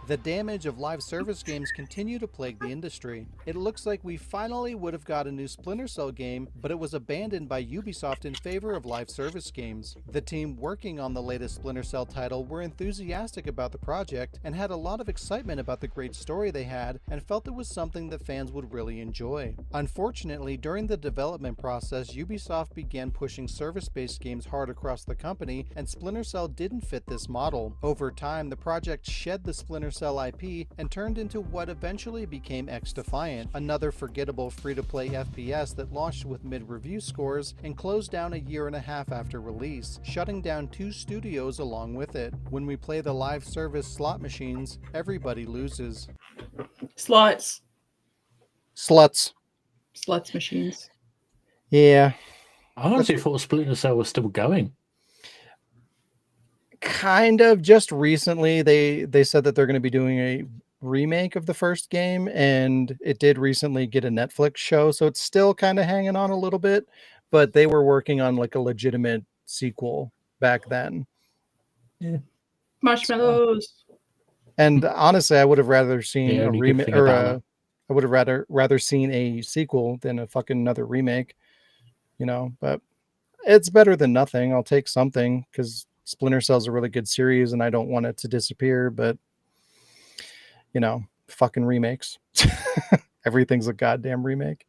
The damage of live service games continue to plague the industry. It looks like we finally would have got a new Splinter Cell game, but it was abandoned by Ubisoft in favor of live service games. The team working on the latest Splinter Cell title were enthusiastic about the project and had a lot of excitement about the great story they had and felt it was something that fans would really enjoy. Unfortunately, during the development process, Ubisoft began pushing service-based games hard across the company, and Splinter Cell didn't fit this model. Over time, the project shed the Splinter Cell IP and turned into what eventually became X-Defiant, another forgettable free-to-play FPS that launched with mid-review scores and closed down a year and a half after release, shutting down 2 studios along with it. When we play the live service slot machines, everybody loses. Sluts machines. Yeah. I honestly thought Splinter Cell was still going. Kind of. Just recently they said that they're going to be doing a remake of the first game, and it did recently get a Netflix show, so it's still kind of hanging on a little bit, but they were working on like a legitimate sequel back then. Yeah. Marshmallows. And honestly, I would have rather seen a remake, or I would have rather seen a sequel than a fucking another remake, but it's better than nothing. I'll take something, because Splinter Cell's a really good series and I don't want it to disappear, but fucking remakes. Everything's a goddamn remake.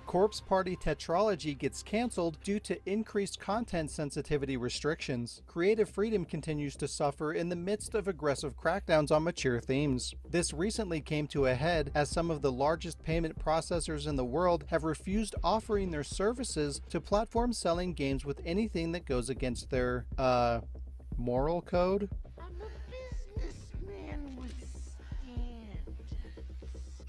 Corpse Party Tetralogy gets cancelled due to increased content sensitivity restrictions. Creative freedom continues to suffer in the midst of aggressive crackdowns on mature themes. This recently came to a head as some of the largest payment processors in the world have refused offering their services to platforms selling games with anything that goes against their, moral code? I'm a businessman with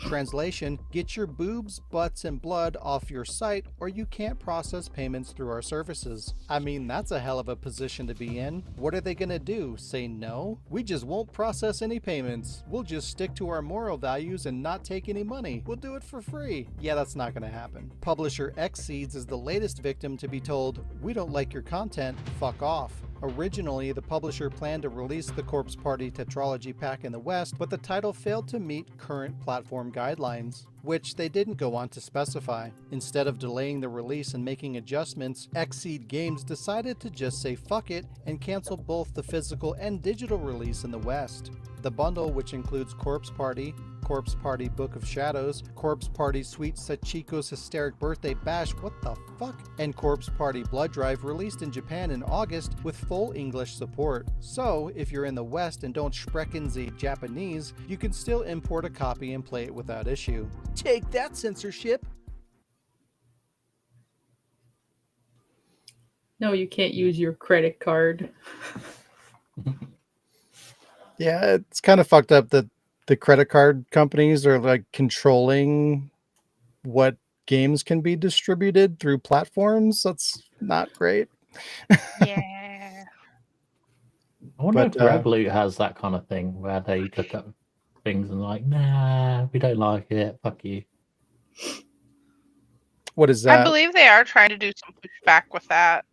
Translation, get your boobs, butts, and blood off your site or you can't process payments through our services. I mean, that's a hell of a position to be in. What are they gonna do? Say no? We just won't process any payments. We'll just stick to our moral values and not take any money. We'll do it for free. Yeah, that's not gonna happen. Publisher Xseeds is the latest victim to be told, we don't like your content, fuck off. Originally, the publisher planned to release the Corpse Party Tetralogy pack in the West, but the title failed to meet current platform guidelines, which they didn't go on to specify. Instead of delaying the release and making adjustments, Xseed Games decided to just say fuck it and cancel both the physical and digital release in the West. The bundle, which includes Corpse Party Book of Shadows, Corpse Party Sweet Sachiko's Hysteric Birthday Bash, what the fuck? And Corpse Party Blood Drive released in Japan in August with full English support. So, if you're in the West and don't sprechen the Japanese, you can still import a copy and play it without issue. Take that, censorship! No, you can't use your credit card. Yeah, it's kind of fucked up that the credit card companies are like controlling what games can be distributed through platforms. That's not great. Yeah. I wonder But, if Revolut has that kind of thing where they look at things and like, nah, we don't like it. Fuck you. What is I that? believe they are trying to do some pushback with that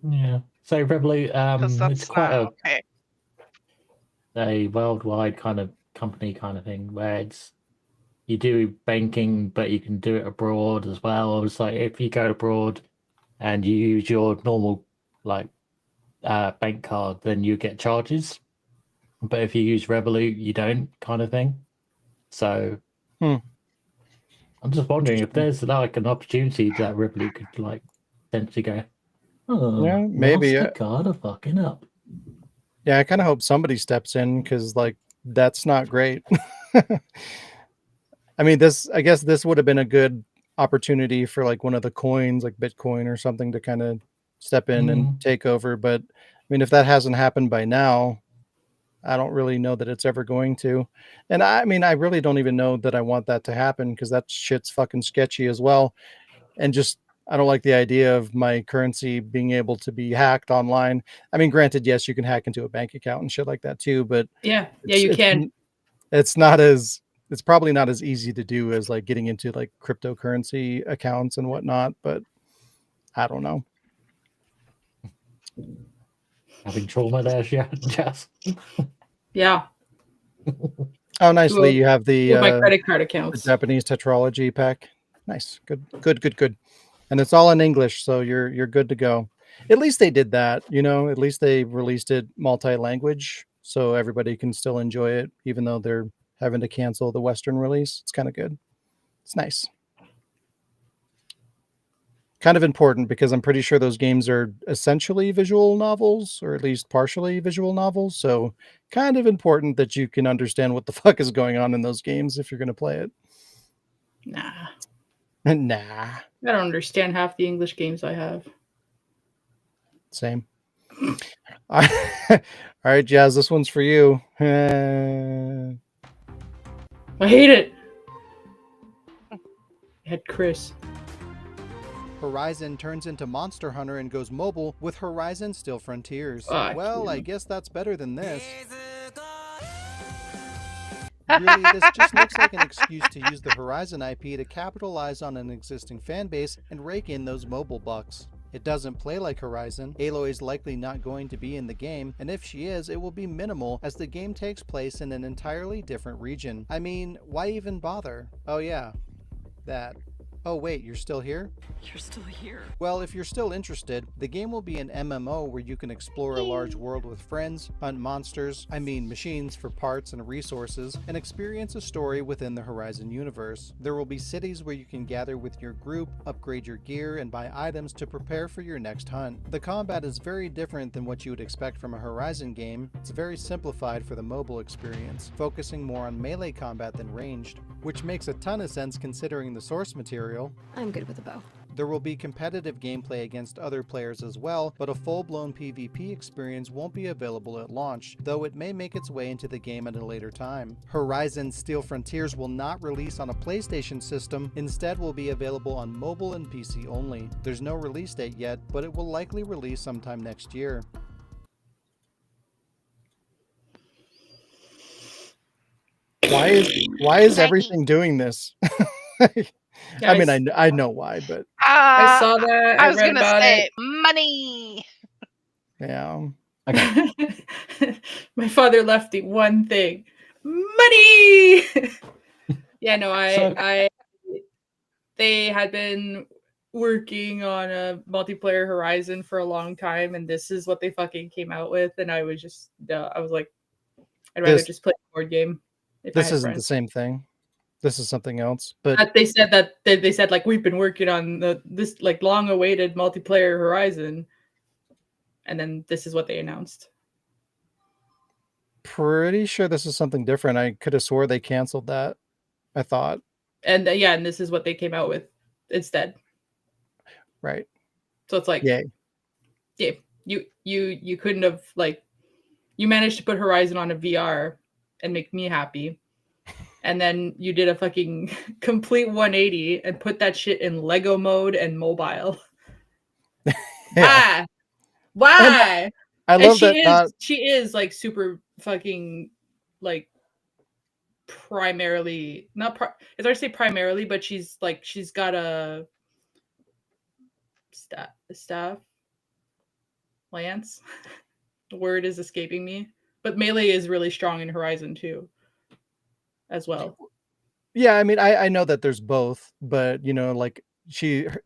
Yeah. So Revolut, because it's that's quite not okay. a worldwide kind of company kind of thing where it's you do banking, but you can do it abroad as well. It's like if you go abroad and you use your normal like bank card, then you get charges. But if you use Revolut, you don't, kind of thing. So I'm just wondering if there's like an opportunity that Revolut could like potentially go, oh, Yeah, maybe. MasterCard are fucking up. Yeah, I kind of hope somebody steps in because like that's not great. I mean, I guess this would have been a good opportunity for like one of the coins, like Bitcoin or something, to kind of step in and take over. But I mean, if that hasn't happened by now, I don't really know that it's ever going to. And I mean, I really don't even know that I want that to happen because that shit's fucking sketchy as well. And just, I don't like the idea of my currency being able to be hacked online. I mean, granted, yes, you can hack into a bank account and shit like that too, but Yeah, you can. It's probably not as easy to do as like getting into like cryptocurrency accounts and whatnot, but I don't know. Having trauma there, Jazz. Yeah. Oh, nicely. You have my the credit card accounts. Japanese tetralogy pack. Nice. Good. And it's all in English, so you're good to go. At least they did that, at least they released it multi-language so everybody can still enjoy it, even though they're having to cancel the Western release. It's kind of good. It's nice. Kind of important because I'm pretty sure those games are essentially visual novels, or at least partially visual novels. So kind of important that you can understand what the fuck is going on in those games if you're going to play it. Nah. Nah. I don't understand half the English games I have. Same. All right, Jazz, this one's for you. I hate it. I had Chris. Horizon turns into Monster Hunter and goes mobile with Horizon Still Frontiers. Well, I guess that's better than this. Really, this just looks like an excuse to use the Horizon IP to capitalize on an existing fan base and rake in those mobile bucks. It doesn't play like Horizon, Aloy is likely not going to be in the game, and if she is, it will be minimal as the game takes place in an entirely different region. I mean, why even bother? Oh yeah, that. Oh wait, you're still here? You're still here. Well, if you're still interested, the game will be an MMO where you can explore a large world with friends, hunt machines for parts and resources, and experience a story within the Horizon universe. There will be cities where you can gather with your group, upgrade your gear, and buy items to prepare for your next hunt. The combat is very different than what you would expect from a Horizon game. It's very simplified for the mobile experience, focusing more on melee combat than ranged, which makes a ton of sense considering the source material. I'm good with a bow. There will be competitive gameplay against other players as well, but a full-blown PvP experience won't be available at launch, though it may make its way into the game at a later time. Horizon Steel Frontiers will not release on a PlayStation system, instead will be available on mobile and PC only. There's no release date yet, but it will likely release sometime next year. Why is everything doing this? Yeah, I mean, I know why, but I saw that. I I was read gonna about say it. money. yeah. Okay. My father left the one thing: money. Yeah, no, So- they had been working on a multiplayer Horizon for a long time, and this is what they fucking came out with, and I was just, I was like, I'd rather This- just play a board game. If I This had isn't the friends. same thing. This is something else. But They said they said like we've been working on this like long awaited multiplayer Horizon, and then this is what they announced. pretty sure this is something different. I could have swore they canceled that. I thought. And yeah, and this is what they came out with instead. Right. So it's like, Yay. yeah, you couldn't have like, you managed to put Horizon on a VR and make me happy, and then you did a fucking complete 180 and put that shit in Lego mode and mobile. Yeah. Why? I And love that. she is like super fucking like primarily not pri- it's hard to say primarily, but she's got a staff lance. The word is escaping me, but melee is really strong in Horizon too, as well. Yeah, I mean, I know that there's both, but you know, like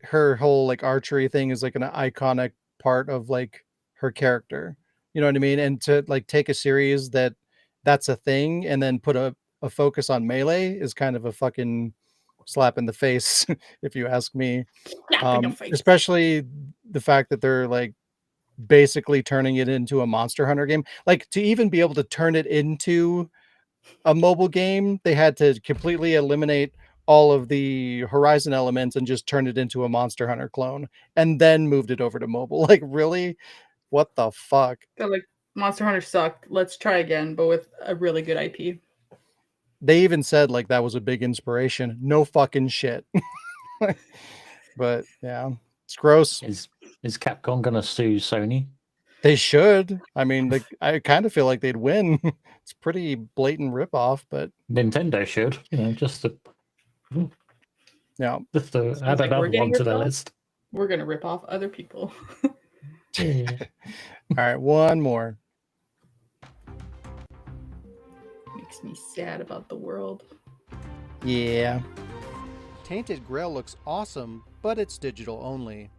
her whole like archery thing is like an iconic part of like her character. You know what I mean? And to like take a series that's a thing and then put a focus on melee is kind of a fucking slap in the face, if you ask me. Slap in the face. Especially the fact that they're like basically turning it into a Monster Hunter game. Like to even be able to turn it into a mobile game, they had to completely eliminate all of the Horizon elements and just turn it into a Monster Hunter clone and then moved it over to mobile. Like, really? What the fuck? They're like, Monster Hunter sucked. Let's try again, but with a really good IP. They even said like that was a big inspiration. No fucking shit. But yeah, it's gross. Is Capcom gonna sue Sony? They should. I mean, I kind of feel like they'd win. It's pretty blatant ripoff, but Nintendo should, just to yeah. add like we're another getting one to the ripped off? list. We're gonna rip off other people. All right, one more. Makes me sad about the world. Yeah. Tainted Grail looks awesome, but it's digital only.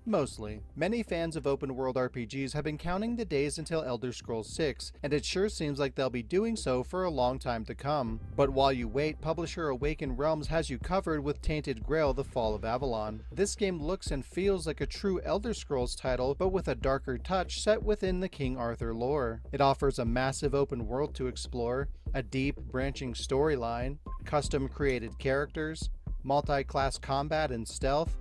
Mostly. Many fans of open world RPGs have been counting the days until Elder Scrolls 6, and it sure seems like they'll be doing so for a long time to come. But while you wait, publisher Awakened Realms has you covered with Tainted Grail: The Fall of Avalon. This game looks and feels like a true Elder Scrolls title, but with a darker touch set within the King Arthur lore. It offers a massive open world to explore, a deep, branching storyline, custom created characters, multi-class combat and stealth,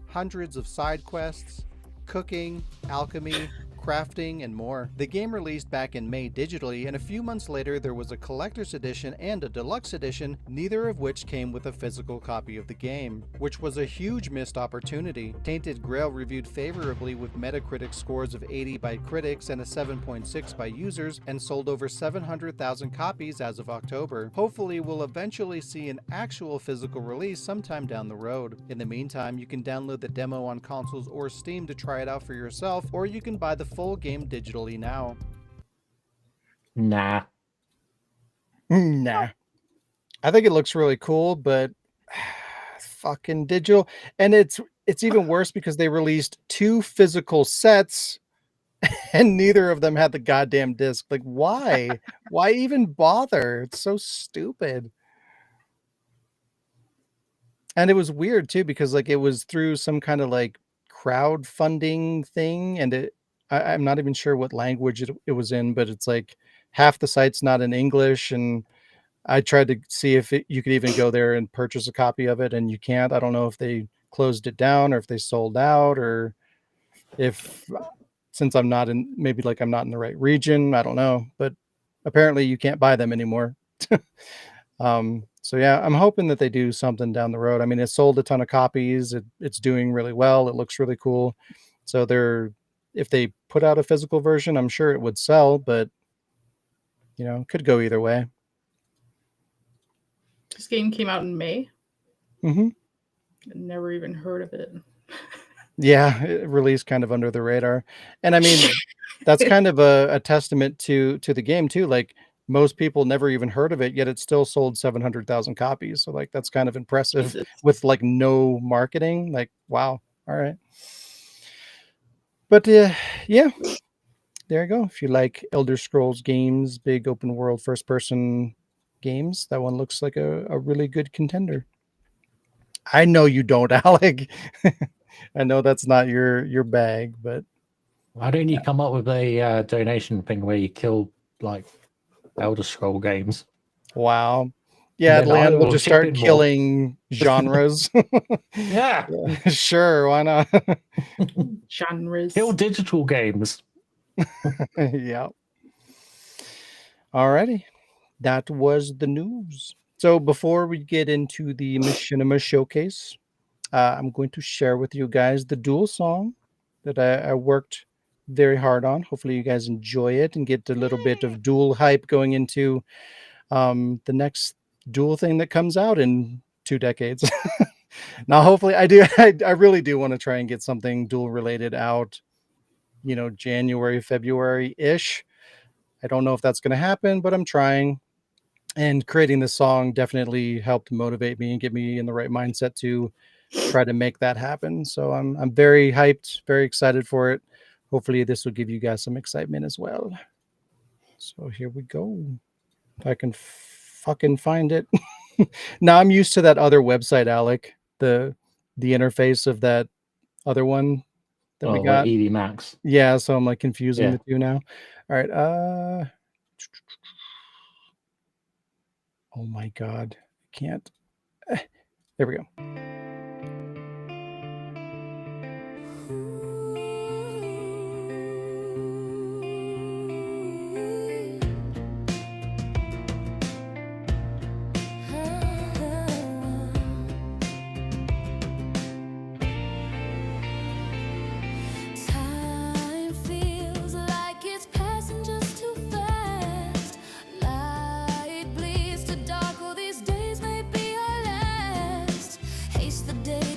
hundreds of side quests, cooking, alchemy, crafting, and more. The game released back in May digitally, and a few months later there was a collector's edition and a deluxe edition, neither of which came with a physical copy of the game, which was a huge missed opportunity. Tainted Grail reviewed favorably with Metacritic scores of 80 by critics and a 7.6 by users, and sold over 700,000 copies as of October. Hopefully we'll eventually see an actual physical release sometime down the road. In the meantime, you can download the demo on consoles or Steam to try it out for yourself, or you can buy the full game digitally now. Nah. Nah. I think it looks really cool, but fucking digital. And it's even worse because they released 2 physical sets and neither of them had the goddamn disc. Like, why? Why even bother? It's so stupid. And it was weird too, because like it was through some kind of like crowdfunding thing, and I'm not even sure what language it was in, but it's like half the site's not in English, and I tried to see if you could even go there and purchase a copy of it, and you can't. I don't know if they closed it down or if they sold out, or if since I'm not in, maybe like I'm not in the right region, I don't know, but apparently you can't buy them anymore. So yeah, I'm hoping that they do something down the road. I mean, it sold a ton of copies. It's doing really well. It looks really cool. So if they put out a physical version, I'm sure it would sell, but you know, could go either way. This game came out in May. Mm-hmm. Never even heard of it. Yeah, it released kind of under the radar. And I mean, that's kind of a testament to the game too. Like most people never even heard of it, yet it still sold 700,000 copies. So like that's kind of impressive Jesus. with like no marketing. Like, wow. All right. But yeah, there you go. If you like Elder Scrolls games, big open world first person games, that one looks like a really good contender. I know you don't, Alec. I know that's not your bag, but Why don't you come up with a donation thing where you kill like Elder Scroll games? wow. Yeah, Then I Land will will just chip start in more. killing genres. Yeah, Sure, why not? Genres. kill digital games. Yeah. Alrighty. That was the news. So before we get into the Machinima showcase, I'm going to share with you guys the dual song that I worked very hard on. Hopefully you guys enjoy it and get a little bit of dual hype going into the next dual thing that comes out in 2 decades. Now, hopefully I really do want to try and get something dual related out, you know, January, February-ish. I don't know if that's going to happen, but I'm trying. And creating this song definitely helped motivate me and get me in the right mindset to try to make that happen. So I'm very hyped, very excited for it. Hopefully this will give you guys some excitement as well. So here we go. If I can fucking find it. Now I'm used to that other website, Alec. The interface of that other one that we got. Like EV Max. Yeah, so I'm like confusing Yeah. the two now. All right. Oh my god. I can't. There we go. Time feels like it's passing just too fast. Light bleeds to dark, oh, these days may be our last. Haste the day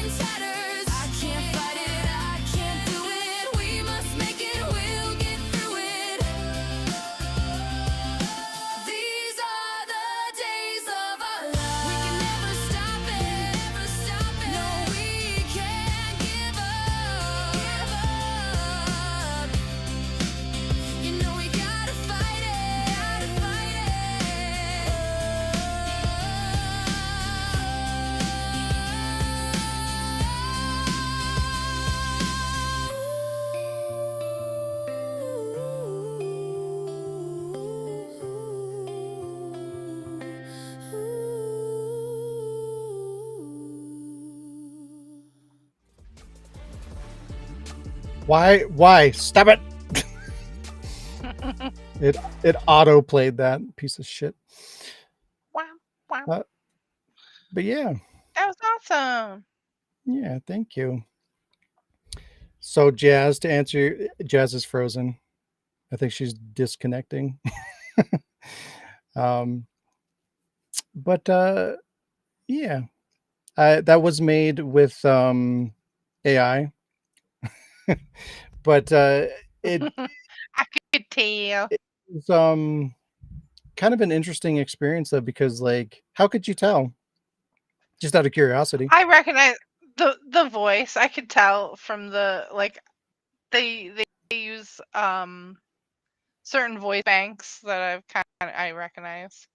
in tatters. I can't fight it, I can't do it. We must make it, we'll get through it. These are the days of our lives. We can never stop it, never stop it. No, we can't give up. You know we gotta fight it, gotta fight Why? Stop it! It auto played that piece of shit. Wow, wow. But yeah, That was awesome. yeah, thank you. So Jazz, to answer, Jazz is frozen. I think she's disconnecting. um, but yeah, that was made with AI, but it I could tell. was kind of an interesting experience though, because like, how could you tell? Just out of curiosity. I recognize the voice. I could tell from the like they use certain voice banks that I recognize.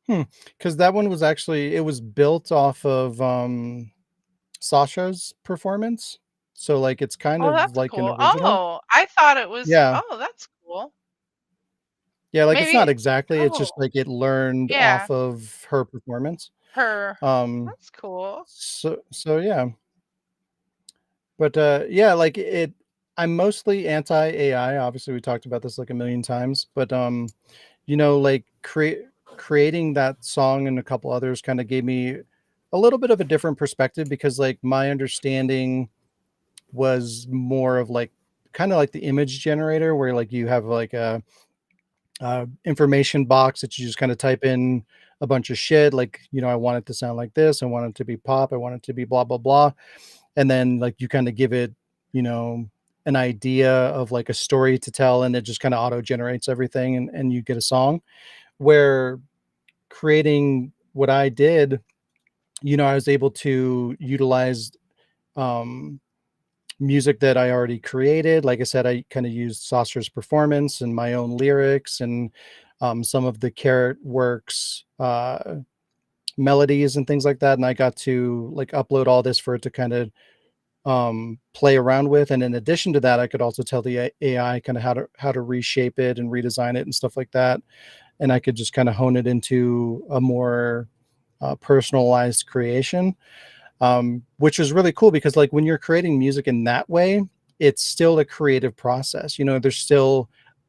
Because that one was actually, it was built off of Sasha's performance. So like it's kind Oh, of that's like an cool. original. Oh, I thought it was. Yeah. Oh, that's cool. Yeah, like it's not Maybe. exactly, it's just Oh, like it learned yeah. off of her performance. Her. Um That's cool. so yeah. But yeah, like it, I'm mostly anti AI. Obviously we talked about this like a million times, but you know, like creating that song and a couple others kind of gave me a little bit of a different perspective, because like my understanding was more of like kind of like the image generator, where like you have like a information box that you just kind of type in a bunch of shit, like, you know, I want it to sound like this, I want it to be pop, I want it to be blah blah blah, and then like you kind of give it, you know, an idea of like a story to tell, and it just kind of auto generates everything, and you get a song. Where creating what I did, you know, I was able to utilize um music that I already created. Like I said, I kind of used Saucer's performance and my own lyrics, and some of the Carrot Works melodies and things like that. And I got to like upload all this for it to kind of play around with. And in addition to that, I could also tell the AI kind of how to reshape it and redesign it and stuff like that. And I could just kind of hone it into a more personalized creation, which was really cool, because like when you're creating music in that way, it's still a creative process. You know, there's still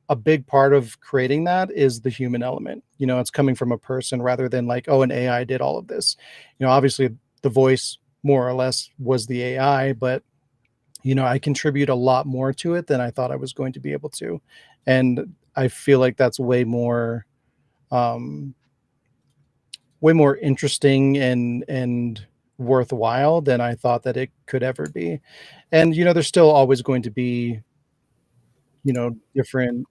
a big part of creating that is the human element. You know, it's coming from a person rather than like, oh, an AI did all of this. You know, obviously the voice more or less was the AI, but you know, I contribute a lot more to it than I thought I was going to be able to. And I feel like that's um, way more interesting and worthwhile than I thought that it could ever be. And you know, there's still always going to be, you know, different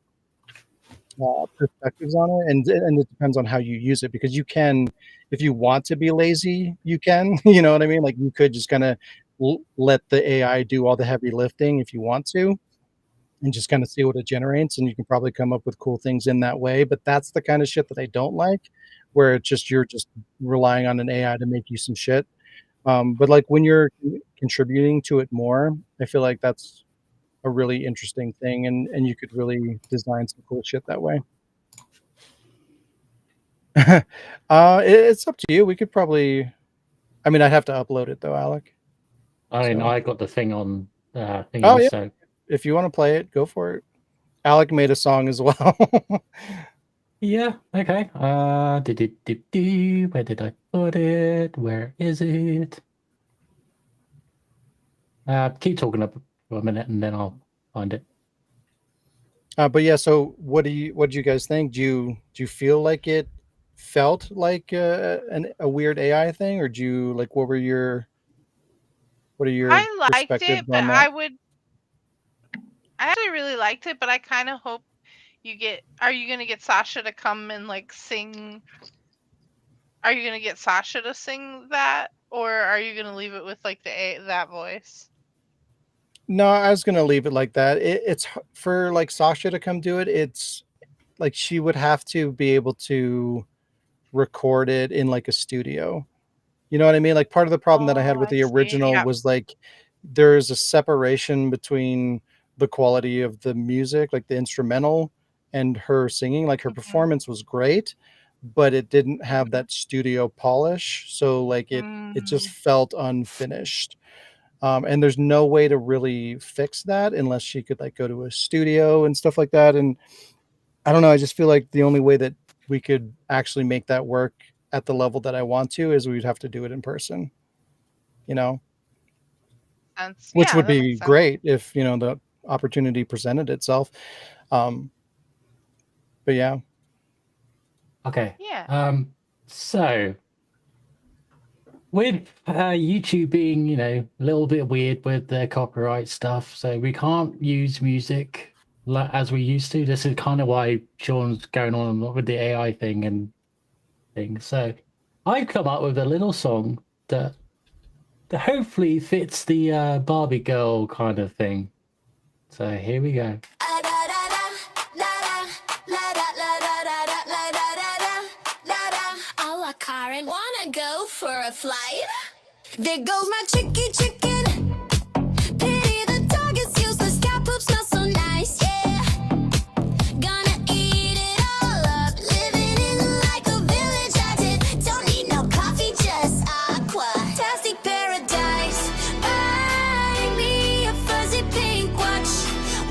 perspectives on it, and it depends on how you use it, because you can, if you want to be lazy, you can, you know what I mean? Like you could just kind of let the AI do all the heavy lifting if you want to, and just kind of see what it generates, and you can probably come up with cool things in that way. But that's the kind of shit that I don't like, where it's just you're just relying on an AI to make you some shit. But like when you're contributing to it more, I feel like that's a really interesting thing, and you could really design some cool shit that way. It's up to you. We could probably, I mean, I'd have to upload it though, Alec. I mean, So- I got the thing on thingy, Oh, yeah. so If you want to play it, go for it. Alec made a song as well. yeah, okay. Where did I put it? Where is it? Keep talking up for a minute and then I'll find it. But yeah, so what do you guys think? Do you feel like it felt like a weird AI thing, or do you like, what were your What are your I liked perspectives it, but on I that? would. I actually really liked it, but I kind of hope you get. Are you gonna get Sasha to come and like sing? Are you gonna get Sasha to sing that, or are you gonna leave it with like that voice? No, I was gonna leave it like that. It's for like Sasha to come do it. It's like she would have to be able to record it in like a studio. You know what I mean? Like part of the problem that I had Oh, with I the see. original Yeah. was like there's a separation between the quality of the music, like the instrumental, and her singing. Like her Mhm. performance was great, but it didn't have Mhm. that studio polish. So like it just Mm. felt unfinished. And there's no way to really fix that unless she could like go to a studio and stuff like that. And I don't know. I just feel like the only way that we could actually make that work at the level that I want to is we'd have to do it in person, you know, which Yeah, would that makes be sense. great if, you know, the opportunity presented itself. Um, but yeah, Okay. Yeah. So with YouTube being, a little bit weird with their copyright stuff, so we can't use music as we used to. This is kind of why Sean's going on with the AI thing and things. So I've come up with a little song that hopefully fits the Barbie girl kind of thing. So here we go. Oh, Karen, wanna go for a flight? There goes my chicken. Pity the dog is useless. Cat poop smells so nice, yeah. Gonna eat it all up. Living in like a village I did. Don't need no coffee, just aqua. Fantastic paradise. Buy me a fuzzy pink watch.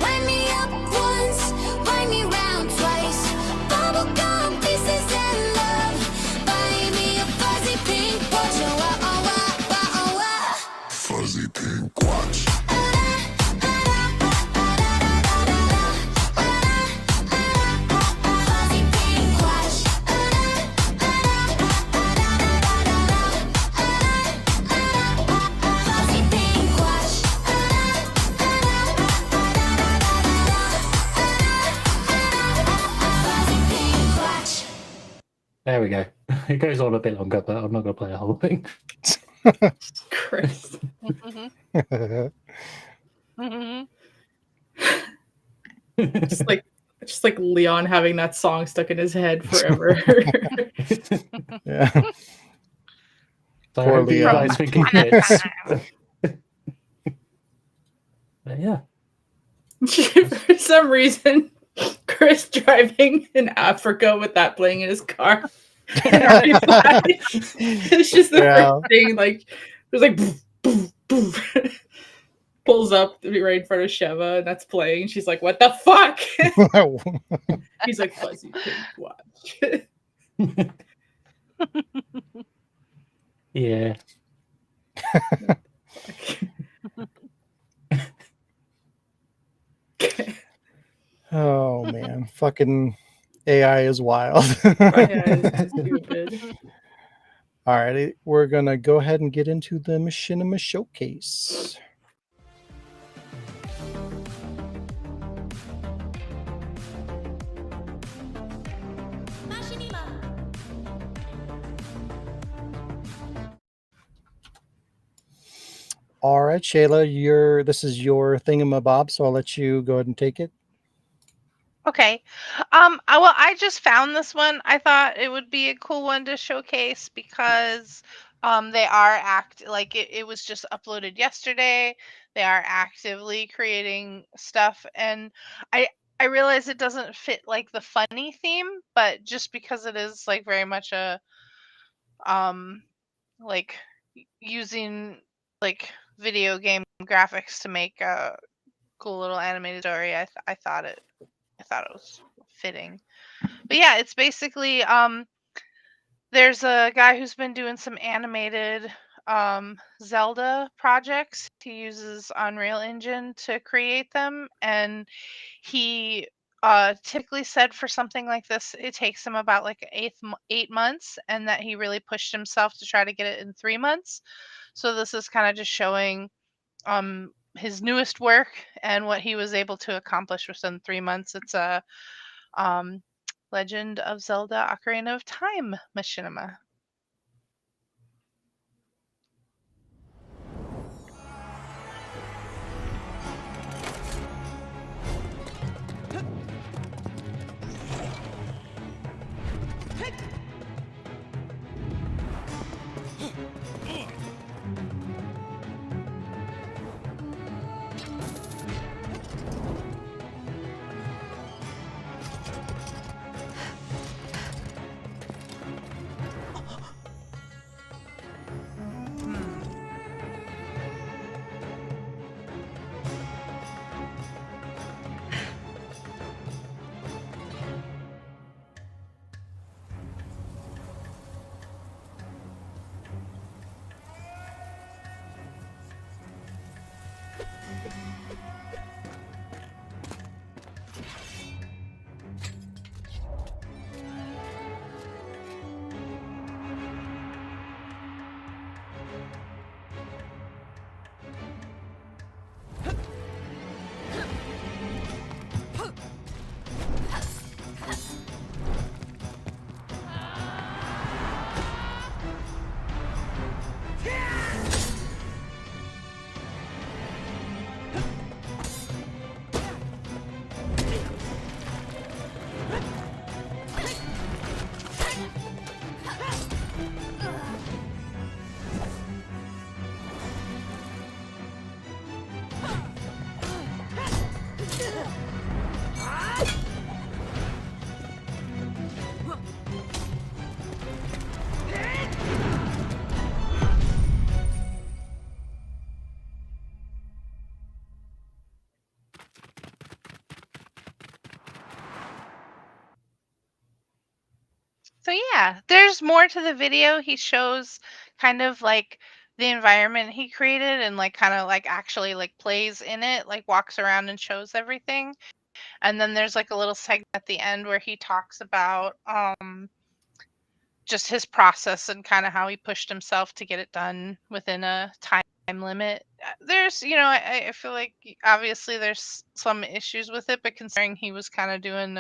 Wind me up once, wind me round twice. Bubblegum pieces and love. Buy me a fuzzy pink watch. Fuzzy pink watch. Fuzzy pink watch. Fuzzy pink watch. Fuzzy pink watch. There we go. It goes on a bit longer, but I'm not going to play the whole thing. Chris. Mhm. Mhm. Just like Leon having that song stuck in his head forever. yeah. So I Poor hope you Leon. guys think it fits. But yeah. For some reason, Chris driving in Africa with that playing in his car. It's just the Yeah. first thing, like there's like boof, boof, boof. Pulls up right in front of Sheva, and that's playing. She's like, "What the fuck?" He's like, "Fuzzy pink watch." Yeah. Oh man, fucking AI is wild. Yeah, it's stupid. All righty, we're gonna go ahead and get into the Machinima showcase. Machinima. All right, Shayla, this is your thingamabob, so I'll let you go ahead and take it. Okay. I just found this one. I thought it would be a cool one to showcase because they are it was just uploaded yesterday. They are actively creating stuff, and I realize it doesn't fit like the funny theme, but just because it is like very much a like using like video game graphics to make a cool little animated story, I thought it was fitting. But yeah, it's basically there's a guy who's been doing some animated Zelda projects. He uses Unreal Engine to create them, and he typically said for something like this it takes him about like 8 months, and that he really pushed himself to try to get it in 3 months. So this is kind of just showing his newest work and what he was able to accomplish within 3 months. It's a Legend of Zelda: Ocarina of Time machinima. So yeah, there's more to the video. He shows kind of like the environment he created and like kind of like actually like plays in it, like walks around and shows everything. And then there's like a little segment at the end where he talks about just his process and kind of how he pushed himself to get it done within a time limit. There's, I feel like obviously there's some issues with it, but considering he was kind of doing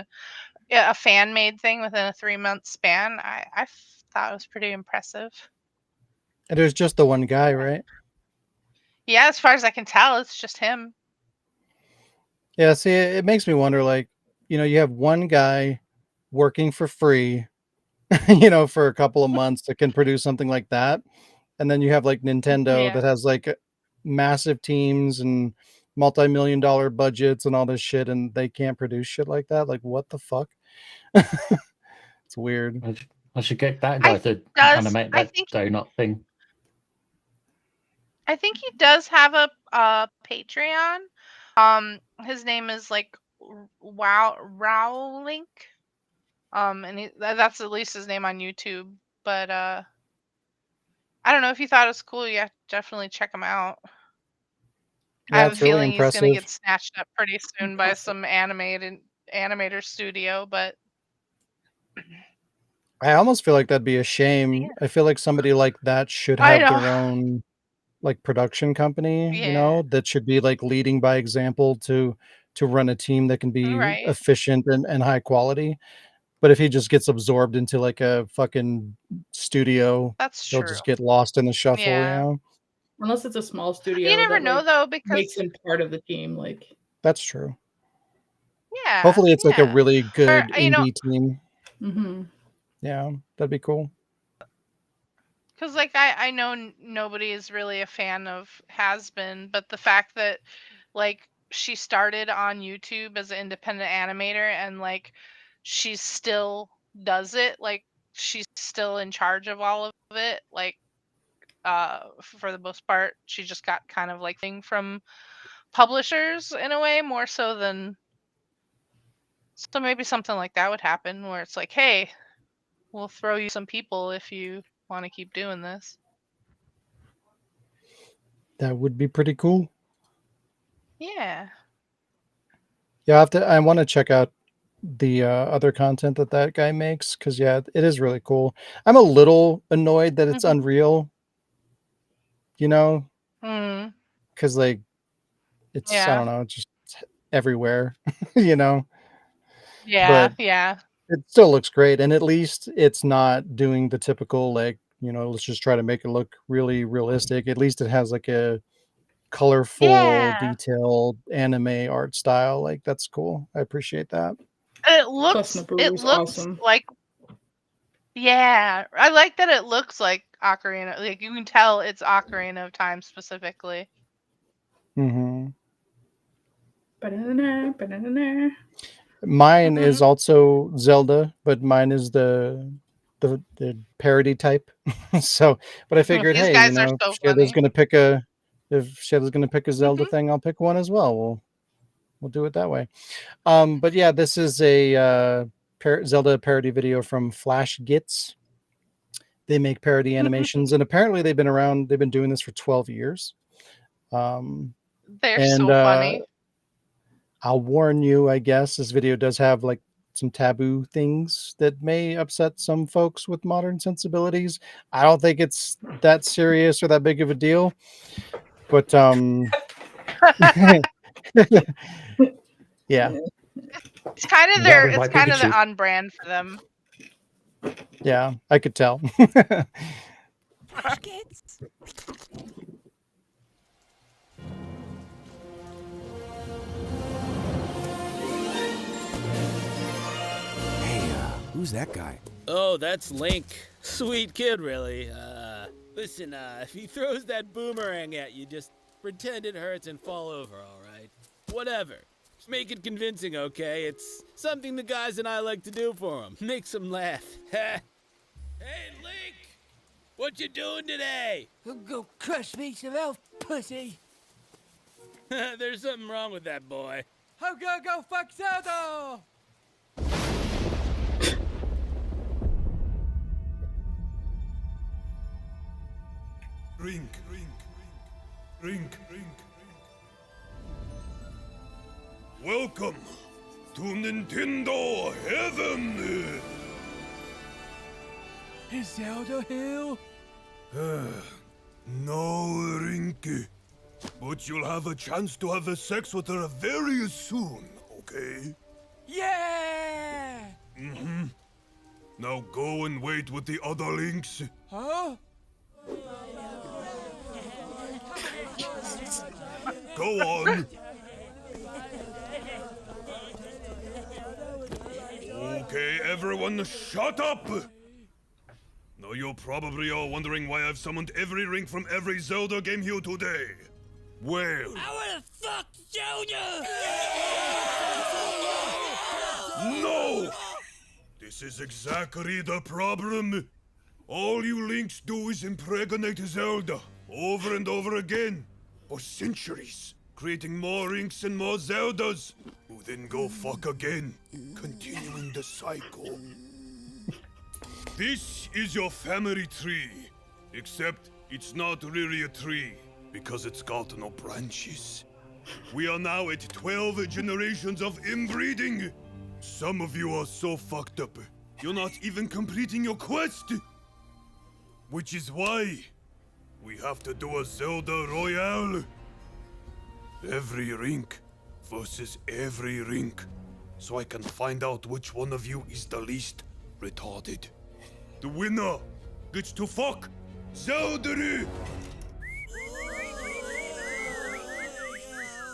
a fan made thing within a 3-month span, I thought it was pretty impressive. And there's just the one guy, right? Yeah, as far as I can tell, it's just him. Yeah, see, it makes me wonder, like, you have one guy working for free, for a couple of months that can produce something like that. And then you have like Nintendo Yeah. that has like massive teams and multi-million-dollar budgets and all this shit, and they can't produce shit like that. Like, what the fuck? It's weird. I should get that guy to animate that donut thing. I think he does have a Patreon. His name is like Rowlink. And that's at least his name on YouTube. But I don't know if you thought it was cool. Yeah, definitely check him out. I have a That's really feeling he's gonna impressive. get snatched up pretty soon by some animator studio, but I almost feel like that'd be a shame. Yeah. I feel like somebody like that should I have know. their own like production company, Yeah. that should be like leading by example to run a team that can be Right. efficient and high quality. But if he just gets absorbed into like a fucking studio, That's he'll true. just get lost in the shuffle, Yeah. Unless it's a small You studio never that know like though, makes because him part of the team. Like, That's true. yeah, Hopefully it's like a yeah. really Or good indie team. mhm. Yeah, that'd be cool. because like I know nobody is really a fan of Has Been, but the fact that like she started on YouTube as an independent animator and like she still does it, like she's still in charge of all of it, like for the most part she just got kind of like thing from publishers in a way more so than, so maybe something like that would happen where it's like, hey, we'll throw you some people if you want to keep doing this. That would be pretty cool. Yeah. Yeah, I want to check out the other content that guy makes, because yeah, it is really cool. I'm a little annoyed that it's Mhm. Unreal, Mm. because like it's I Yeah. don't know, it's just everywhere, you know. Yeah, But yeah. it still looks great, and at least it's not doing the typical like, you know, let's just try to make it look really realistic. At least it has like a colorful, Yeah. detailed anime art style. Like that's cool. I appreciate that. It Plus, looks Naburu's awesome. like yeah. I like that it looks like Ocarina. Like you can tell it's Ocarina of Time specifically. Hmm. Ba-da-da-da, ba-da-da-da. Mine is Mhm. also Zelda, but mine is the parody type. So, but I figured, These hey, you guys are know, so Shayla's funny. gonna pick a if Shayla's gonna pick a Zelda Mhm. thing, I'll pick one as well. We'll do it that way. But yeah, this is a Zelda parody video from Flash Gits. They make parody animations, and apparently they've been around. They've been doing this for 12 years. Um, They're and so funny. I'll warn you, I guess this video does have like some taboo things that may upset some folks with modern sensibilities. I don't think it's that serious or that big of a deal, but yeah, It's kind of That is it's my kind of Pikachu. the on brand for them. yeah, I could tell. Hey, who's that guy? Oh, that's Link. Sweet kid, really. Listen, if he throws that boomerang at you, just pretend it hurts and fall over, alright? Whatever. Just make it convincing, okay? It's something the guys and I like to do for him. Makes them laugh. Hey, Link! What you doing today? Go crush me some elf pussy. There's something wrong with that boy. I'm gonna go fuck Zelda. Rink. Welcome to Nintendo Heaven. Is Zelda here? No, Rink. But you'll have a chance to have sex with her very soon, okay? Yeah! Now go and wait with the other links. Huh? Go on. Okay, everyone, shut up! Now you're probably all wondering why I've summoned every ring from every Zelda game here today. Well... I wanna fuck Zelda! No! This is exactly the problem. All you links do is impregnate Zelda over and over again for centuries, creating more inks and more Zeldas, who then go fuck again, continuing the cycle. This is your family tree, except it's not really a tree, because it's got no branches. We are now at 12 generations of inbreeding. Some of you are so fucked up, you're not even completing your quest. Which is why we have to do a Zelda Royale. Every rink versus every rink, so I can find out which one of you is the least retarded. The winner gets to fuck Zelda.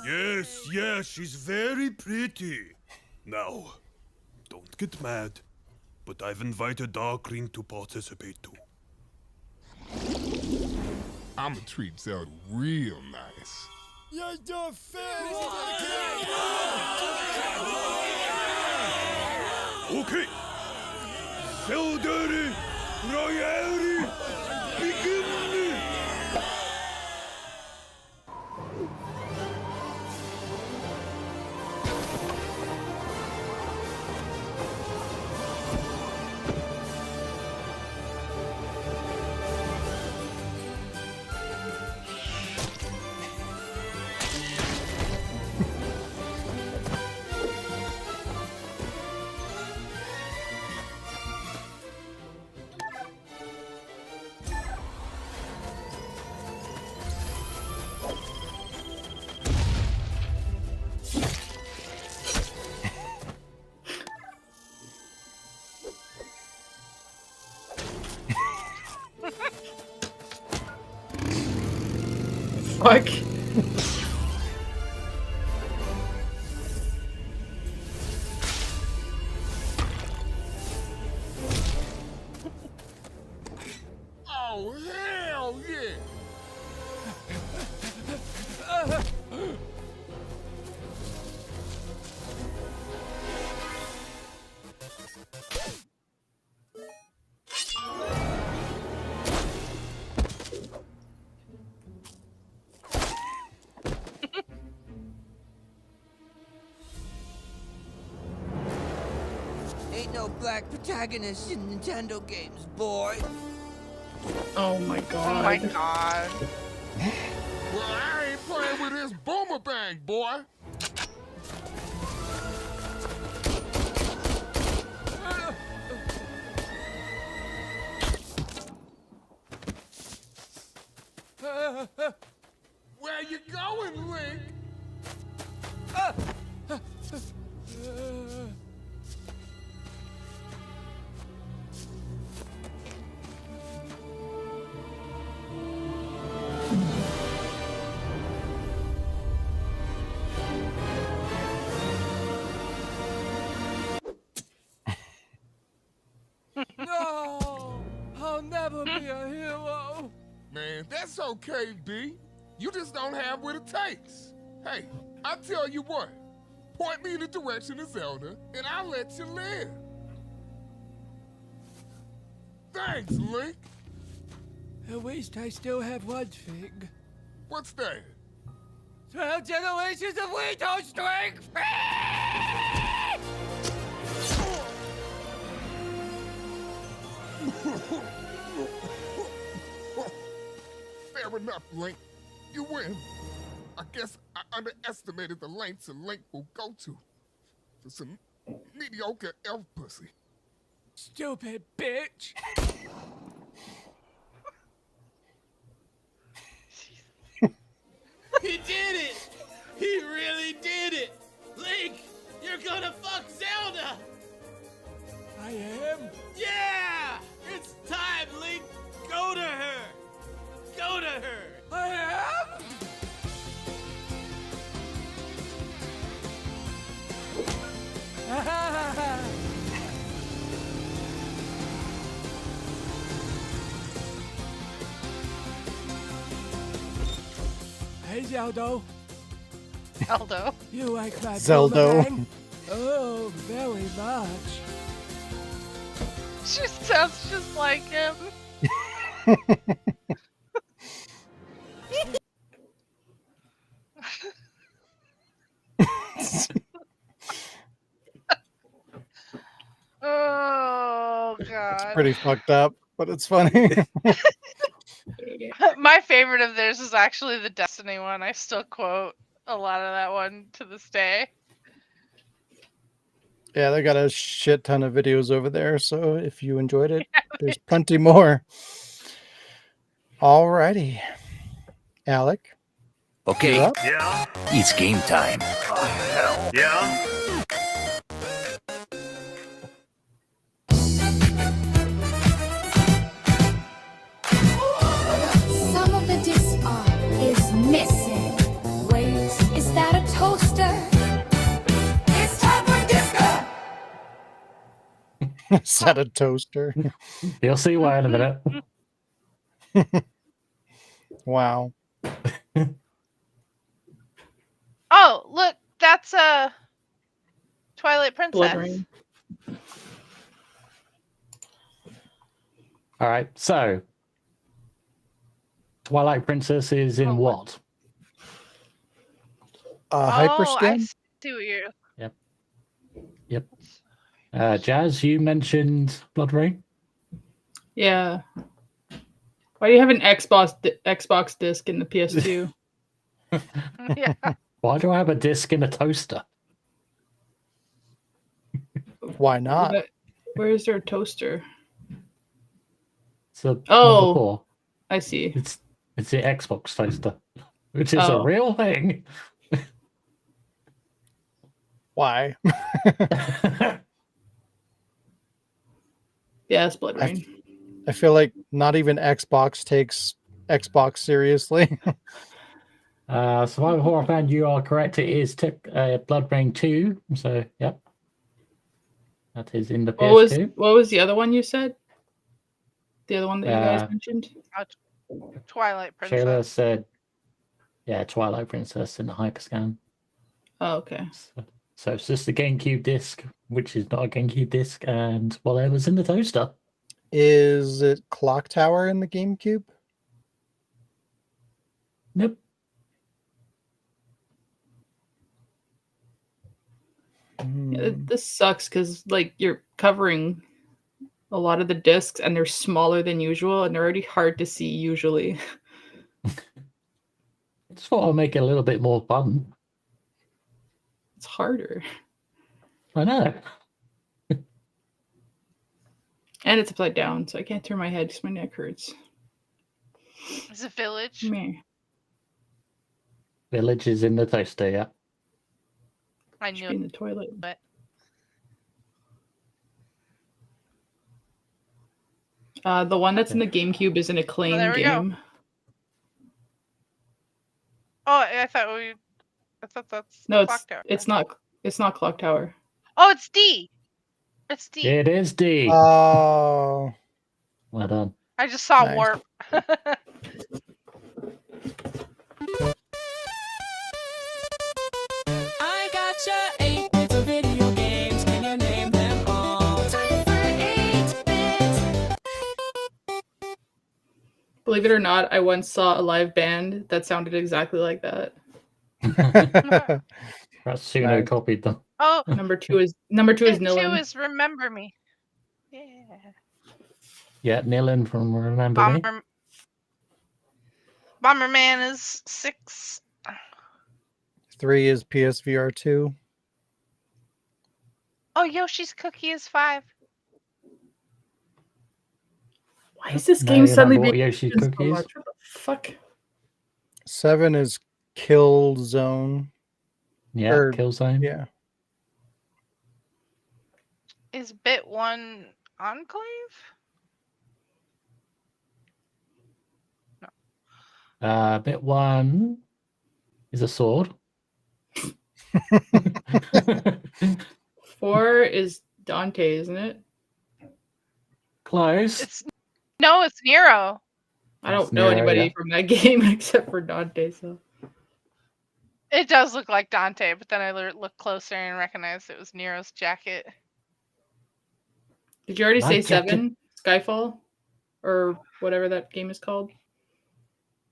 Yes, she's very pretty. Now, don't get mad, but I've invited Darkring to participate too. I'ma treat Zelda real nice. You're the face! Okay, Zelda Royale, begin! fuck? Oh, hell yeah! Ain't no black protagonist in Nintendo games, boy. Oh my Oh god. my god. Well, I ain't playing with this boomerang, boy. Where you going, Link? No, I'll never be a hero. Man, that's okay, B. You just don't have what it takes. Hey, I tell you what. Point me in the direction of Zelda, and I'll let you live. Thanks, Link. At least I still have one thing. What's that? 12 generations of Wito strength! Fair enough, Link. You win. I guess I underestimated the lengths a Link will go to for some mediocre elf pussy. Stupid bitch! He did it! He really did it! Link, you're gonna fuck Zelda! I am? Yeah! It's time, Link! Go to her! Go to her! I am? Hey, Zeldo. Aldo. You like my Zeldo. boomerang? Oh, very much. She sounds just like him. Oh god. Pretty fucked up, but it's funny. My favorite of theirs is actually the Destiny one. I still quote a lot of that one to this day. Yeah, they got a shit ton of videos over there. So if you enjoyed it, there's plenty more. Alrighty. Alec. Okay, You're up. yeah, it's game time. Hell yeah. Some of the disc is missing. Wait, is that a toaster? It's time for disco! Is that a toaster? You'll see why in a minute. Wow. Oh, look, that's a Twilight Blood Princess. Rain. All right, so Twilight Princess is in Oh, what? Oh, I Hyperscan? see what you're. Yep. Jazz, you mentioned Blood Rain. Yeah. Why do you have an Xbox disc in the PS2? Yeah. Why do I have a disc in a toaster? Why not? Where is there a toaster? It's a Oh. number 4. I see. It's the Xbox toaster, which is a Oh. real thing. Why? Yeah, it's Blood Rain. I feel like not even Xbox takes Xbox seriously. Survival Horror Fan, you are correct. It is Bloodbrain 2. So, yep. That is in the PS2. What was the other one you said? The other one that you guys mentioned? Twilight Princess. Shayla said, yeah, Twilight Princess in the Hyperscan. Oh, okay. So it's just the GameCube disc, which is not a GameCube disc, and whatever's in the toaster. Is it Clock Tower in the GameCube? Nope. Yeah, this sucks because like you're covering a lot of the discs and they're smaller than usual and they're already hard to see usually. Just thought I'd make it a little bit more fun. It's harder. I know. And it's upside down, so I can't turn my head because my neck hurts. Is it Village? Meh. Village is in the toaster, yeah. I Should knew be in the toilet. But The one that's in the GameCube is an Acclaim there we go. game. Oh, I thought that's No, Clock Tower. it's not. It's not Clock Tower. Oh, it's D. It's D. It is D. Oh. Well done. I just saw Nice. Warp. I gotcha 8 bits of video games. Can you name them all? Time for 8-bit. Believe it or not, I once saw a live band that sounded exactly like that. Ratsuno Nice. copied them. Oh, Number two is Nilin. 2 is Remember Me. Yeah. Yeah, Nilan from Remember Me. Bomberman is 6. 3 is PSVR 2. Oh, Yoshi's Cookie is 5. Why is this No, game you suddenly remember what being Yoshi's mentioned so Cookies? much? What the fuck? 7 is Killzone. Yeah, Or- Killzone. Yeah. Is Bit 1 Enclave? Bit 1 is a sword. 4 is Dante, isn't it? Close. It's Nero. I don't That's know Nero, anybody yeah. from that game except for Dante. So It does look like Dante, but then I looked closer and recognized it was Nero's jacket. did you already My say jacket- 7? Skyfall, or whatever that game is called?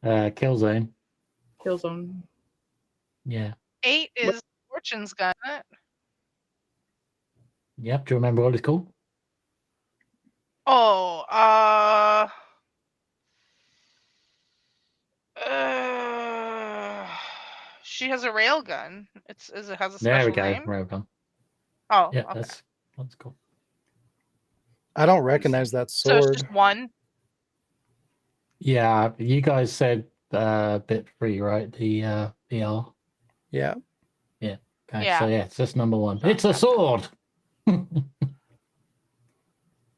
Killzone. Killzone. Yeah. 8 is Fortune's Gun. Yep. Do you remember what it's called? Oh, she has a railgun. It has a special There we go. name. Railgun. Oh, Yeah, okay. that's cool. I don't recognize that So it's sword. just 1. Yeah, you guys said bit 3, right? The VR. Yeah. Okay, Yeah. so yeah, it's just number 1. It's a sword. Is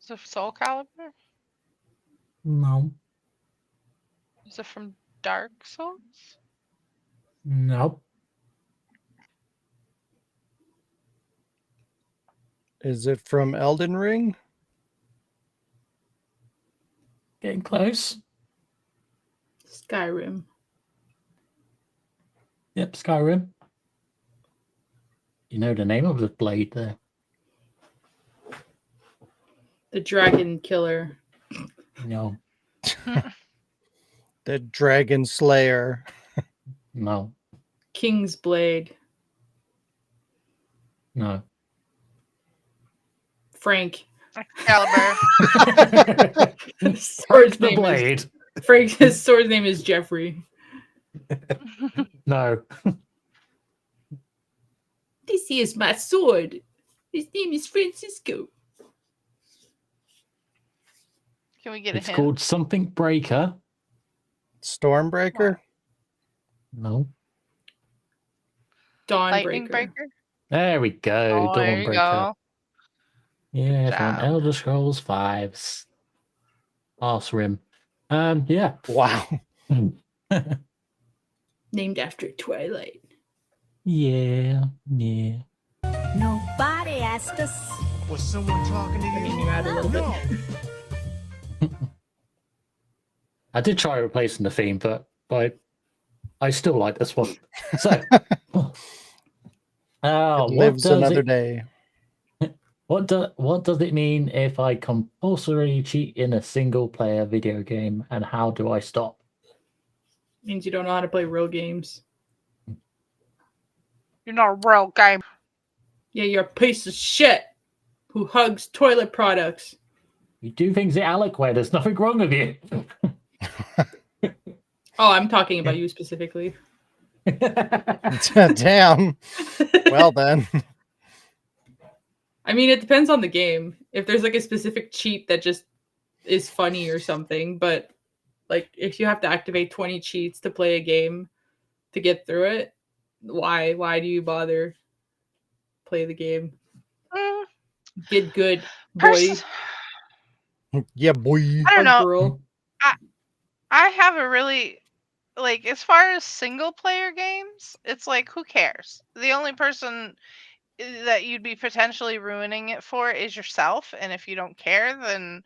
it Soul Calibur? No. Is it from Dark Souls? Nope. Is it from Elden Ring? Getting close. Skyrim. Yep, Skyrim. You know the name of the blade there. The Dragon Killer. No. The Dragon Slayer. No. King's Blade. No. Frank. Caliber. His sword's the name blade. His sword's name is Jeffrey. No. This is my sword. His name is Francisco. Can we get a It's hint? called something breaker. Stormbreaker? No. Lightning Dawnbreaker. Breaker? There we go. Oh, there you Dawnbreaker. go. Yeah, Good from job. Elder Scrolls 5's Arse Rim. Yeah. Wow. Named after Twilight. Yeah. Nobody asked us. Was someone talking to I mean, you? you add a little bit. I did try replacing the theme, but I still like this one. So, It lives another day. What does it mean if I compulsorily cheat in a single player video game, and how do I stop? Means you don't know how to play real games. You're not a real game. Yeah, you're a piece of shit who hugs toilet products. You do things the Alec way. There's nothing wrong with you. Oh, I'm talking about you specifically. Damn. Well then. I mean, it depends on the game. If there's like a specific cheat that just is funny or something, but like if you have to activate 20 cheats to play a game to get through it, why do you bother play the game? Get good, boy. Yeah, boy. I don't know. Girl. I have a really, like, as far as single player games, it's like, who cares? The only person that you'd be potentially ruining it for is yourself, and if you don't care, then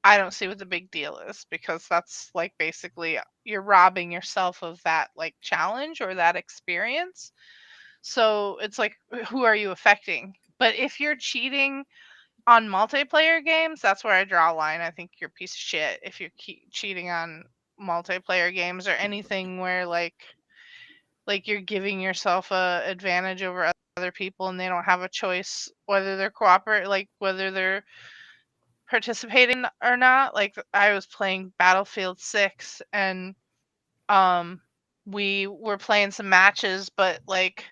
I don't see what the big deal is, because that's like basically you're robbing yourself of that like challenge or that experience. So it's like, who are you affecting? But if you're cheating on multiplayer games, that's where I draw a line. I think you're a piece of shit if you're cheating on multiplayer games or anything where like you're giving yourself a advantage over other people and they don't have a choice whether they're whether they're participating or not. Like, I was playing Battlefield 6 and we were playing some matches, but like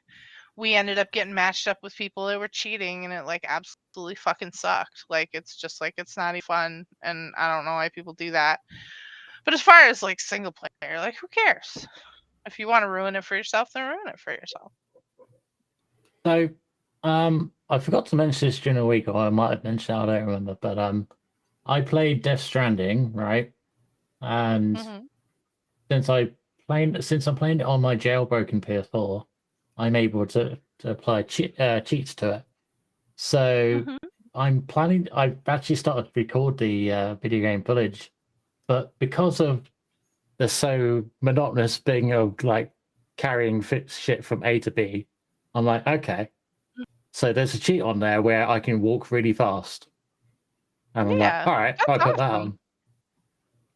we ended up getting matched up with people that were cheating, and it like absolutely fucking sucked. Like, it's just like, it's not even fun, and I don't know why people do that. But as far as like single player, like, who cares? If you want to ruin it for yourself, then ruin it for yourself. So, I forgot to mention this during the week, or I might have mentioned it, I don't remember. But I played Death Stranding, right? And since I'm playing it on my jailbroken PS4, I'm able to apply cheats to it. So I've actually started to record the video game footage, but because of the so monotonous thing of like carrying shit from A to B, I'm like, okay, so there's a cheat on there where I can walk really fast. And I'm like, all right, I'll put that on.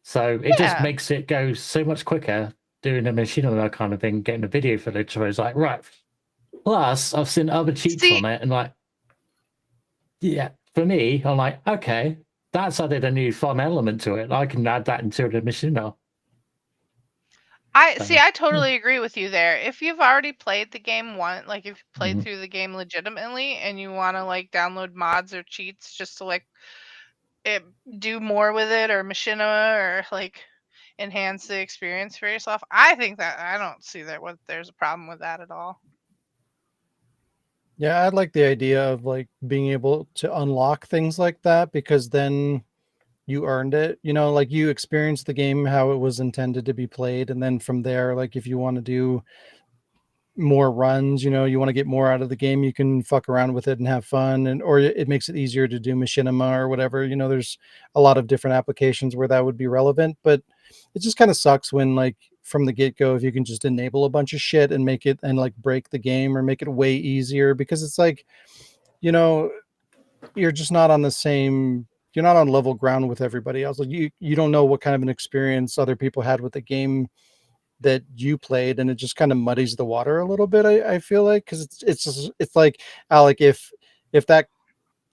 So it just makes it go so much quicker doing a machinima kind of thing, getting the video footage where it's like, right. Plus, I've seen other cheats on it, and like, yeah, for me, I'm like, okay, that's added a new fun element to it. I can add that into the machinima. I totally agree with you there. If you've already played the game once, like if you played through the game legitimately and you want to like download mods or cheats just to like do more with it or machinima or like enhance the experience for yourself, I think that I don't see that there's a problem with that at all. Yeah, I'd like the idea of like being able to unlock things like that, because then you earned it, you know, like you experienced the game how it was intended to be played, and then from there, like if you want to do more runs, you know, you want to get more out of the game, you can fuck around with it and have fun, and or it makes it easier to do machinima or whatever, you know, there's a lot of different applications where that would be relevant. But it just kind of sucks when like from the get-go, if you can just enable a bunch of shit and make it and like break the game or make it way easier, because it's like, you know, you're just not on the same, you're not on level ground with everybody else. Like you don't know what kind of an experience other people had with the game that you played, and it just kind of muddies the water a little bit. I feel like, because it's like, Alec, if that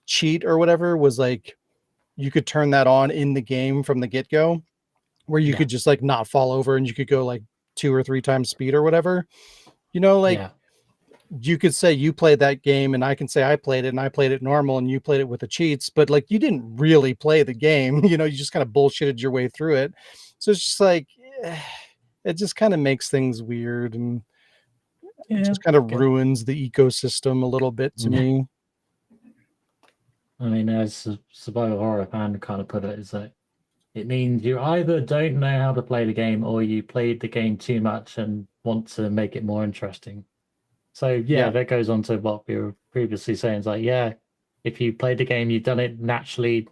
cheat or whatever was like, you could turn that on in the game from the get-go, where you could just like not fall over and you could go like 2 or 3 times speed or whatever, you know, like you could say you played that game and I can say I played it and I played it normal and you played it with the cheats, but like you didn't really play the game, you know, you just kind of bullshitted your way through it. So it's just like, it just kind of makes things weird, and it just kind of ruins the ecosystem a little bit to me. I mean, as a survival horror fan kind of put it, is that It means you either don't know how to play the game or you played the game too much and want to make it more interesting. So Yeah. that goes on to what we were previously saying. It's like, if you played the game, you've done it naturally,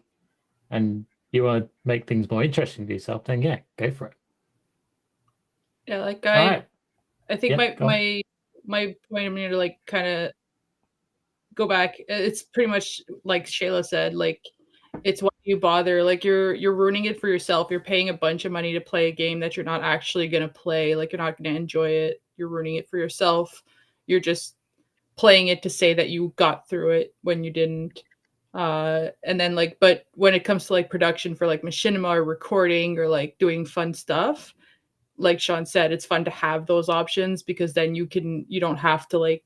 and you want to make things more interesting to yourself, then go for it. Yeah, like All right. I think Yeah, go on. my point, I'm gonna like kind of go back. It's pretty much like Shayla said, like it's why you bother. Like you're ruining it for yourself. You're paying a bunch of money to play a game that you're not actually gonna play. Like you're not gonna enjoy it. You're ruining it for yourself. You're just playing it to say that you got through it when you didn't. And then like, but when it comes to like production for like machinima or recording or like doing fun stuff, like Shaun said, it's fun to have those options because then you don't have to like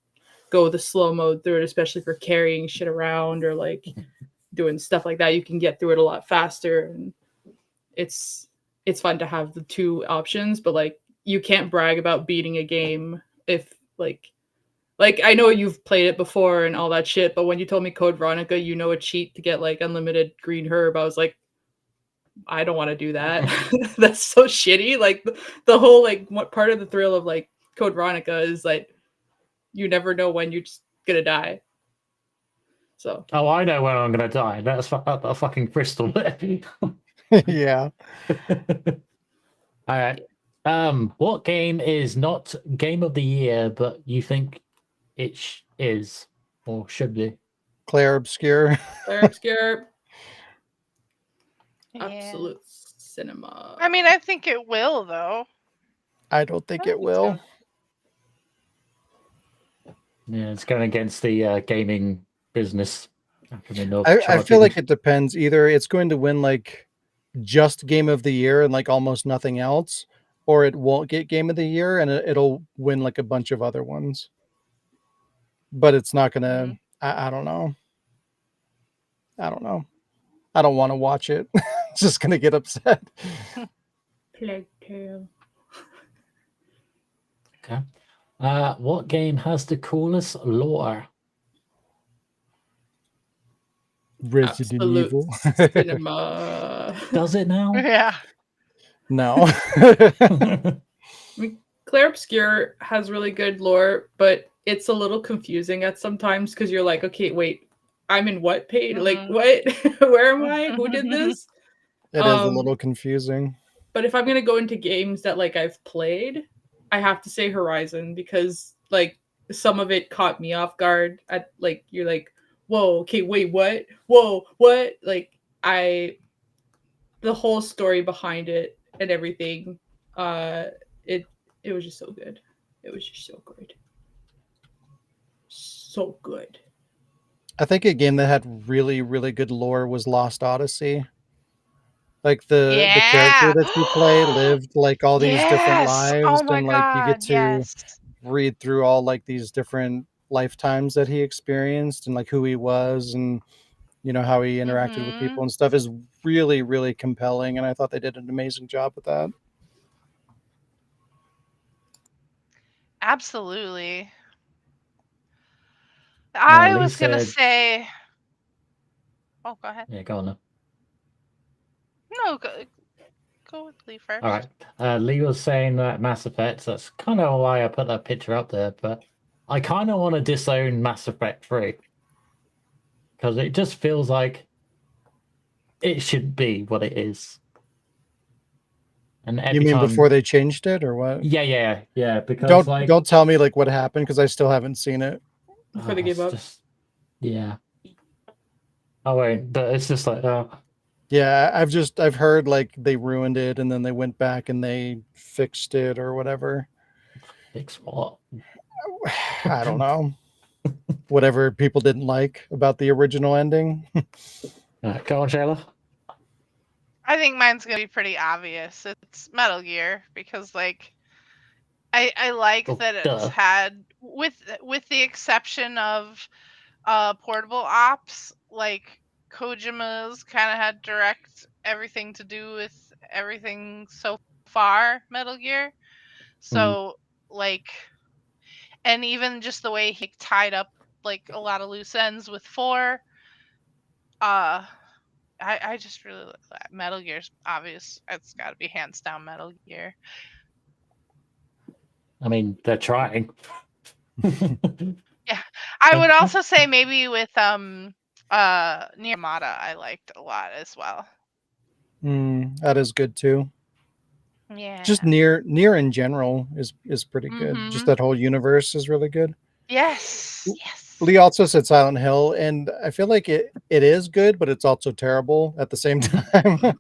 go the slow mode through it, especially for carrying shit around or like doing stuff like that. You can get through it a lot faster, and it's fun to have the two options. But like, you can't brag about beating a game if like I know you've played it before and all that shit, but when you told me Code Veronica, a cheat to get like unlimited green herb, I was like, I don't want to do that. That's so shitty. Like the whole like what part of the thrill of like Code Veronica is like you never know when you're just gonna die. So Oh, I know when I'm gonna die. That's a fucking crystal. Yeah. All right. What game is not game of the year, but you think it is or should be? Claire Obscure. Claire Obscure, Yeah. absolute cinema. I mean, I think it will though. I don't think I it think will. Yeah, it's going against the gaming business. I feel like it depends. Either it's going to win like just game of the year and like almost nothing else, or it won't get game of the year and it'll win like a bunch of other ones. But it's not gonna. I don't know. I don't know. I don't want to watch it. Just gonna get upset. Plague Tale. Okay. What game has the coolest lore? Resident Absolute Evil. cinema. Does it now? Yeah. No. I mean, Claire Obscure has really good lore, but it's a little confusing at sometimes because you're like, okay, wait, I'm in what page? Like, what? Where am I? Who did this? It is a little confusing. But if I'm gonna go into games that like I've played, I have to say Horizon because like some of it caught me off guard. At like you're like, whoa, okay, wait, what? Whoa, what? Like the whole story behind it and everything, it was just so good. It was just so good. So good. I think a game that had really, really good lore was Lost Odyssey. Like the character that you play lived like all these different Yes. lives, Oh my and like you get god. to Yes. read through all like these different lifetimes that he experienced and like who he was and how he interacted with people and stuff is really, really compelling, and I thought they did an amazing job with that. Absolutely. I was gonna Lisa, say. Oh, go ahead. yeah, go on. Then. No, go with Lee first. All right. Lee was saying that Mass Effect. That's kind of why I put that picture up there. But I kind of want to disown Mass Effect 3 because it just feels like it should be what it is. And You mean before they changed it, or what? Yeah. Because don't tell me like what happened because I still haven't seen it. Before they gave up. Yeah. Oh wait, but it's just like Yeah, I've heard like they ruined it and then they went back and they fixed it or whatever. Fix what? I don't know. Whatever people didn't like about the original ending. Go on, Shayla. I think mine's gonna be pretty obvious. It's Metal Gear because like I like that it's had with the exception of portable ops, like Kojima's kind of had direct everything to do with everything so far Metal Gear. So like, and even just the way he tied up like a lot of loose ends with 4, I just really Metal Gear's obvious. It's got to be hands down Metal Gear. I mean, they're trying. Yeah, I would also say maybe with Nier Automata, I liked a lot as well. That is good too. Yeah. Just near in general is pretty good. Just that whole universe is really good. Yes. Lee also said Silent Hill, and I feel like it is good, but it's also terrible at the same time.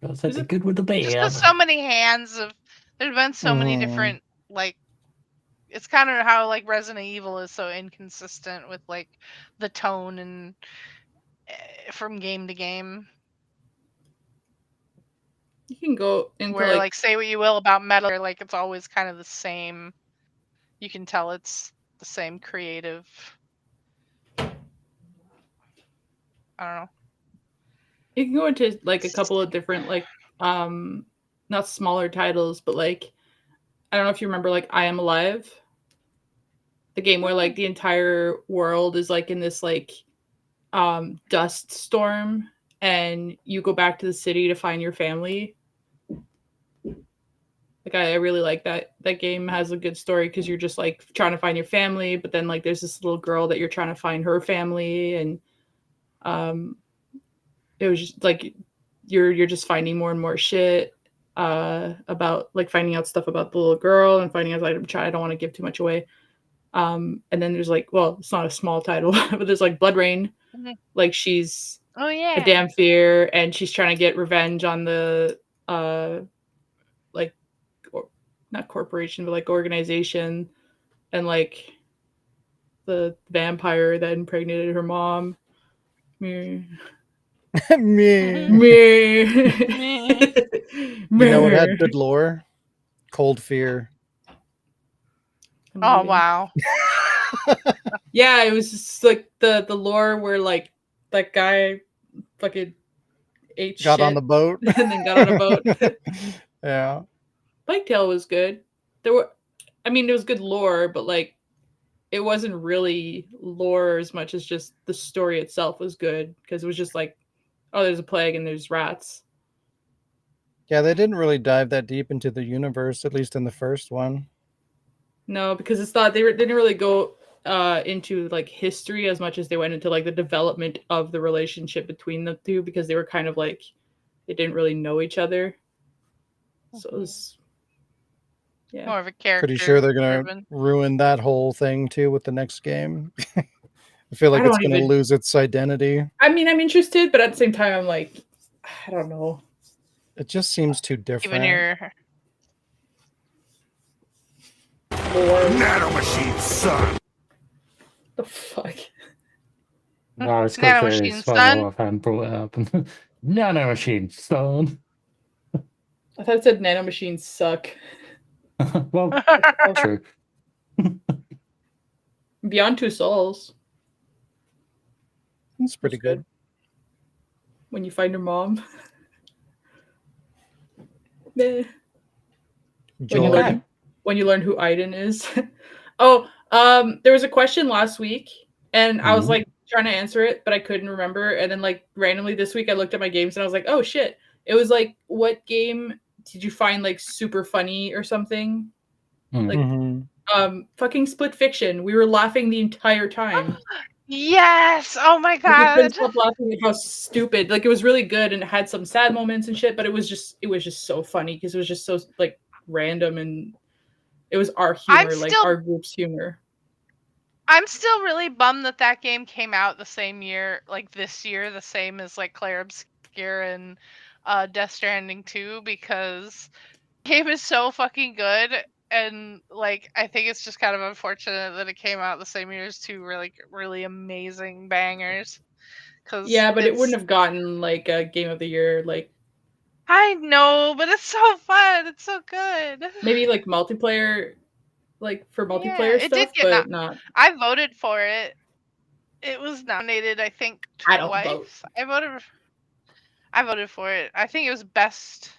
That's the good with the bad. Just 'cause so many hands of there's been so many different like. It's kind of how like Resident Evil is so inconsistent with like the tone and from game to game. You can go into Where like say what you will about Metal Gear, like it's always kind of the same. You can tell it's the same creative. I don't know. You can go into like a couple of different like not smaller titles, but like I don't know if you remember like I Am Alive. The game where like the entire world is like in this like dust storm and you go back to the city to find your family. Like I really like that game has a good story because you're just like trying to find your family, but then like there's this little girl that you're trying to find her family, and it was just like you're just finding more and more shit about like finding out stuff about the little girl and finding out like I don't want to give too much away. And then there's like, well, it's not a small title, but there's like Blood Rain. Like she's a damn fear and she's trying to get revenge on the like not corporation but like organization and like the vampire that impregnated her mom. Me. Me. You know what had good lore? Cold Fear. Oh wow. Yeah, it was just like the lore where like that guy fucking ate got shit on the boat and then got on a boat. Yeah. Plague Tale was good. There were, I mean, it was good lore, but like it wasn't really lore as much as just the story itself was good because it was just like, oh, there's a plague and there's rats. Yeah, they didn't really dive that deep into the universe, at least in the first one. No, because it's not. They didn't really go into like history as much as they went into like the development of the relationship between the two because they were kind of like they didn't really know each other. So it was more of a character. Pretty sure they're gonna ruin that whole thing too with the next game. I feel like it's gonna lose its identity. I mean, I'm interested, but at the same time, I'm like, I don't know. It just seems too different. Even your Nanomachine son. The fuck? No, it's Nanomachine son. I brought it up. Nanomachine son. I thought it said nanomachines suck. Well, true. Beyond Two Souls. It's pretty good. When you find your mom. When you learn who Aiden is. Oh, there was a question last week, and I was like trying to answer it, but I couldn't remember. And then like randomly this week, I looked at my games and I was like, oh shit! It was like, what game did you find like super funny or something? Like, fucking Split Fiction. We were laughing the entire time. Yes! Oh my god! I couldn't stop laughing at how stupid. Like it was really good and it had some sad moments and shit, but it was just so funny because it was just so like random and it was our humor, like our group's humor. I'm still really bummed that game came out the same year, like this year, the same as like Claire Obscure and Death Stranding 2, because the game is so fucking good. And like, I think it's just kind of unfortunate that it came out the same year as two really amazing bangers. Yeah, but it wouldn't have gotten like a Game of the Year. Like, I know, but it's so fun. It's so good. Maybe like multiplayer, like for multiplayer stuff, but not. I voted for it. It was nominated, I think, twice. I don't vote. I voted for it. I think it was best.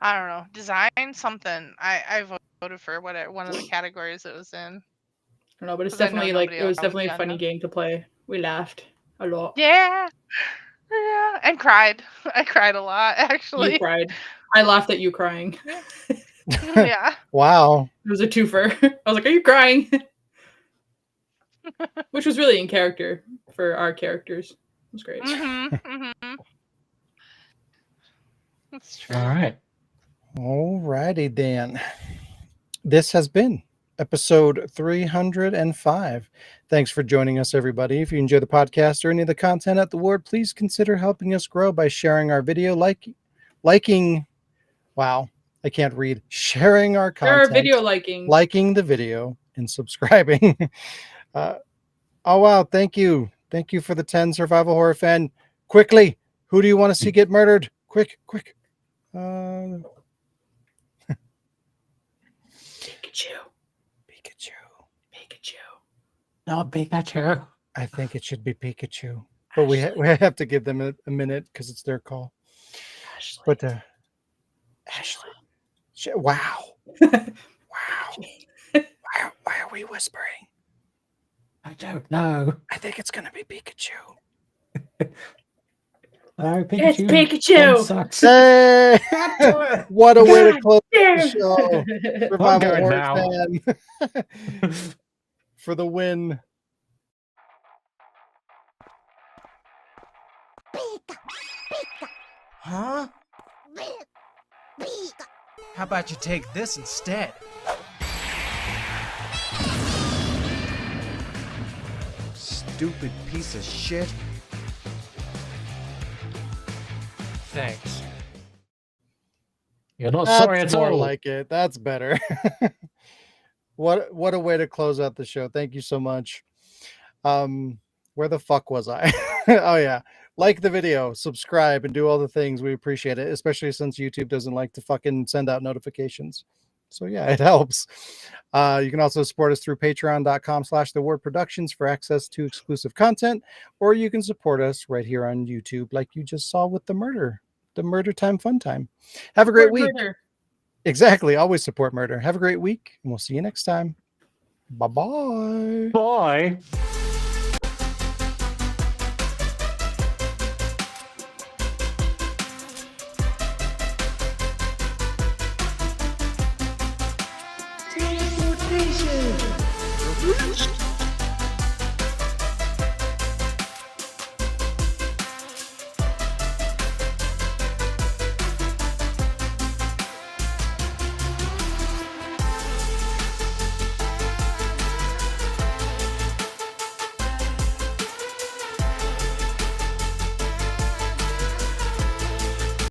I don't know, design something. I voted for one of the categories it was in. I don't know, but it's definitely like it was definitely a funny game to play. We laughed. a lot. Yeah. Yeah. And cried. I cried a lot, You actually. cried. I laughed at you crying. Yeah. Wow. It was a twofer. I was like, "Are you crying?" Which was really in character for our characters. It was great. That's true. All right. Alrighty then. This has been episode 305. Thanks for joining us, everybody. If you enjoy the podcast or any of the content at the Ward, please consider helping us grow by sharing our video, liking. Wow, I can't read. Sharing our There are content, video liking. liking the video, and subscribing. Oh wow, thank you for the 10 survival horror fan. Quickly, who do you want to see get murdered? Quick. Pikachu. Not Pikachu. I think it should be Pikachu, but we have to give them a minute because it's their call. Ashley. But Ashley, wow. Why are we whispering? I don't know. I think it's gonna be Pikachu. No, Pikachu. It's Pikachu. Sucks. Hey! What a way to close the damn. show. I'm Survival going horror now. fan. For the win. Huh? How about you take this instead? Stupid piece of shit. Thanks. You're not sorry That's at more all. like it. That's better. What a way to close out the show. Thank you so much. Where the fuck was I? Oh yeah. Like the video, subscribe, and do all the things. We appreciate it, especially since YouTube doesn't like to fucking send out notifications. So yeah, it helps. You can also support us through patreon.com/thewardproductions for access to exclusive content, or you can support us right here on YouTube like you just saw with the murder time fun time. Have a great week. Murder. Exactly. Always support murder. Have a great week, and we'll see you next time. Bye-bye. Bye. Teleportation.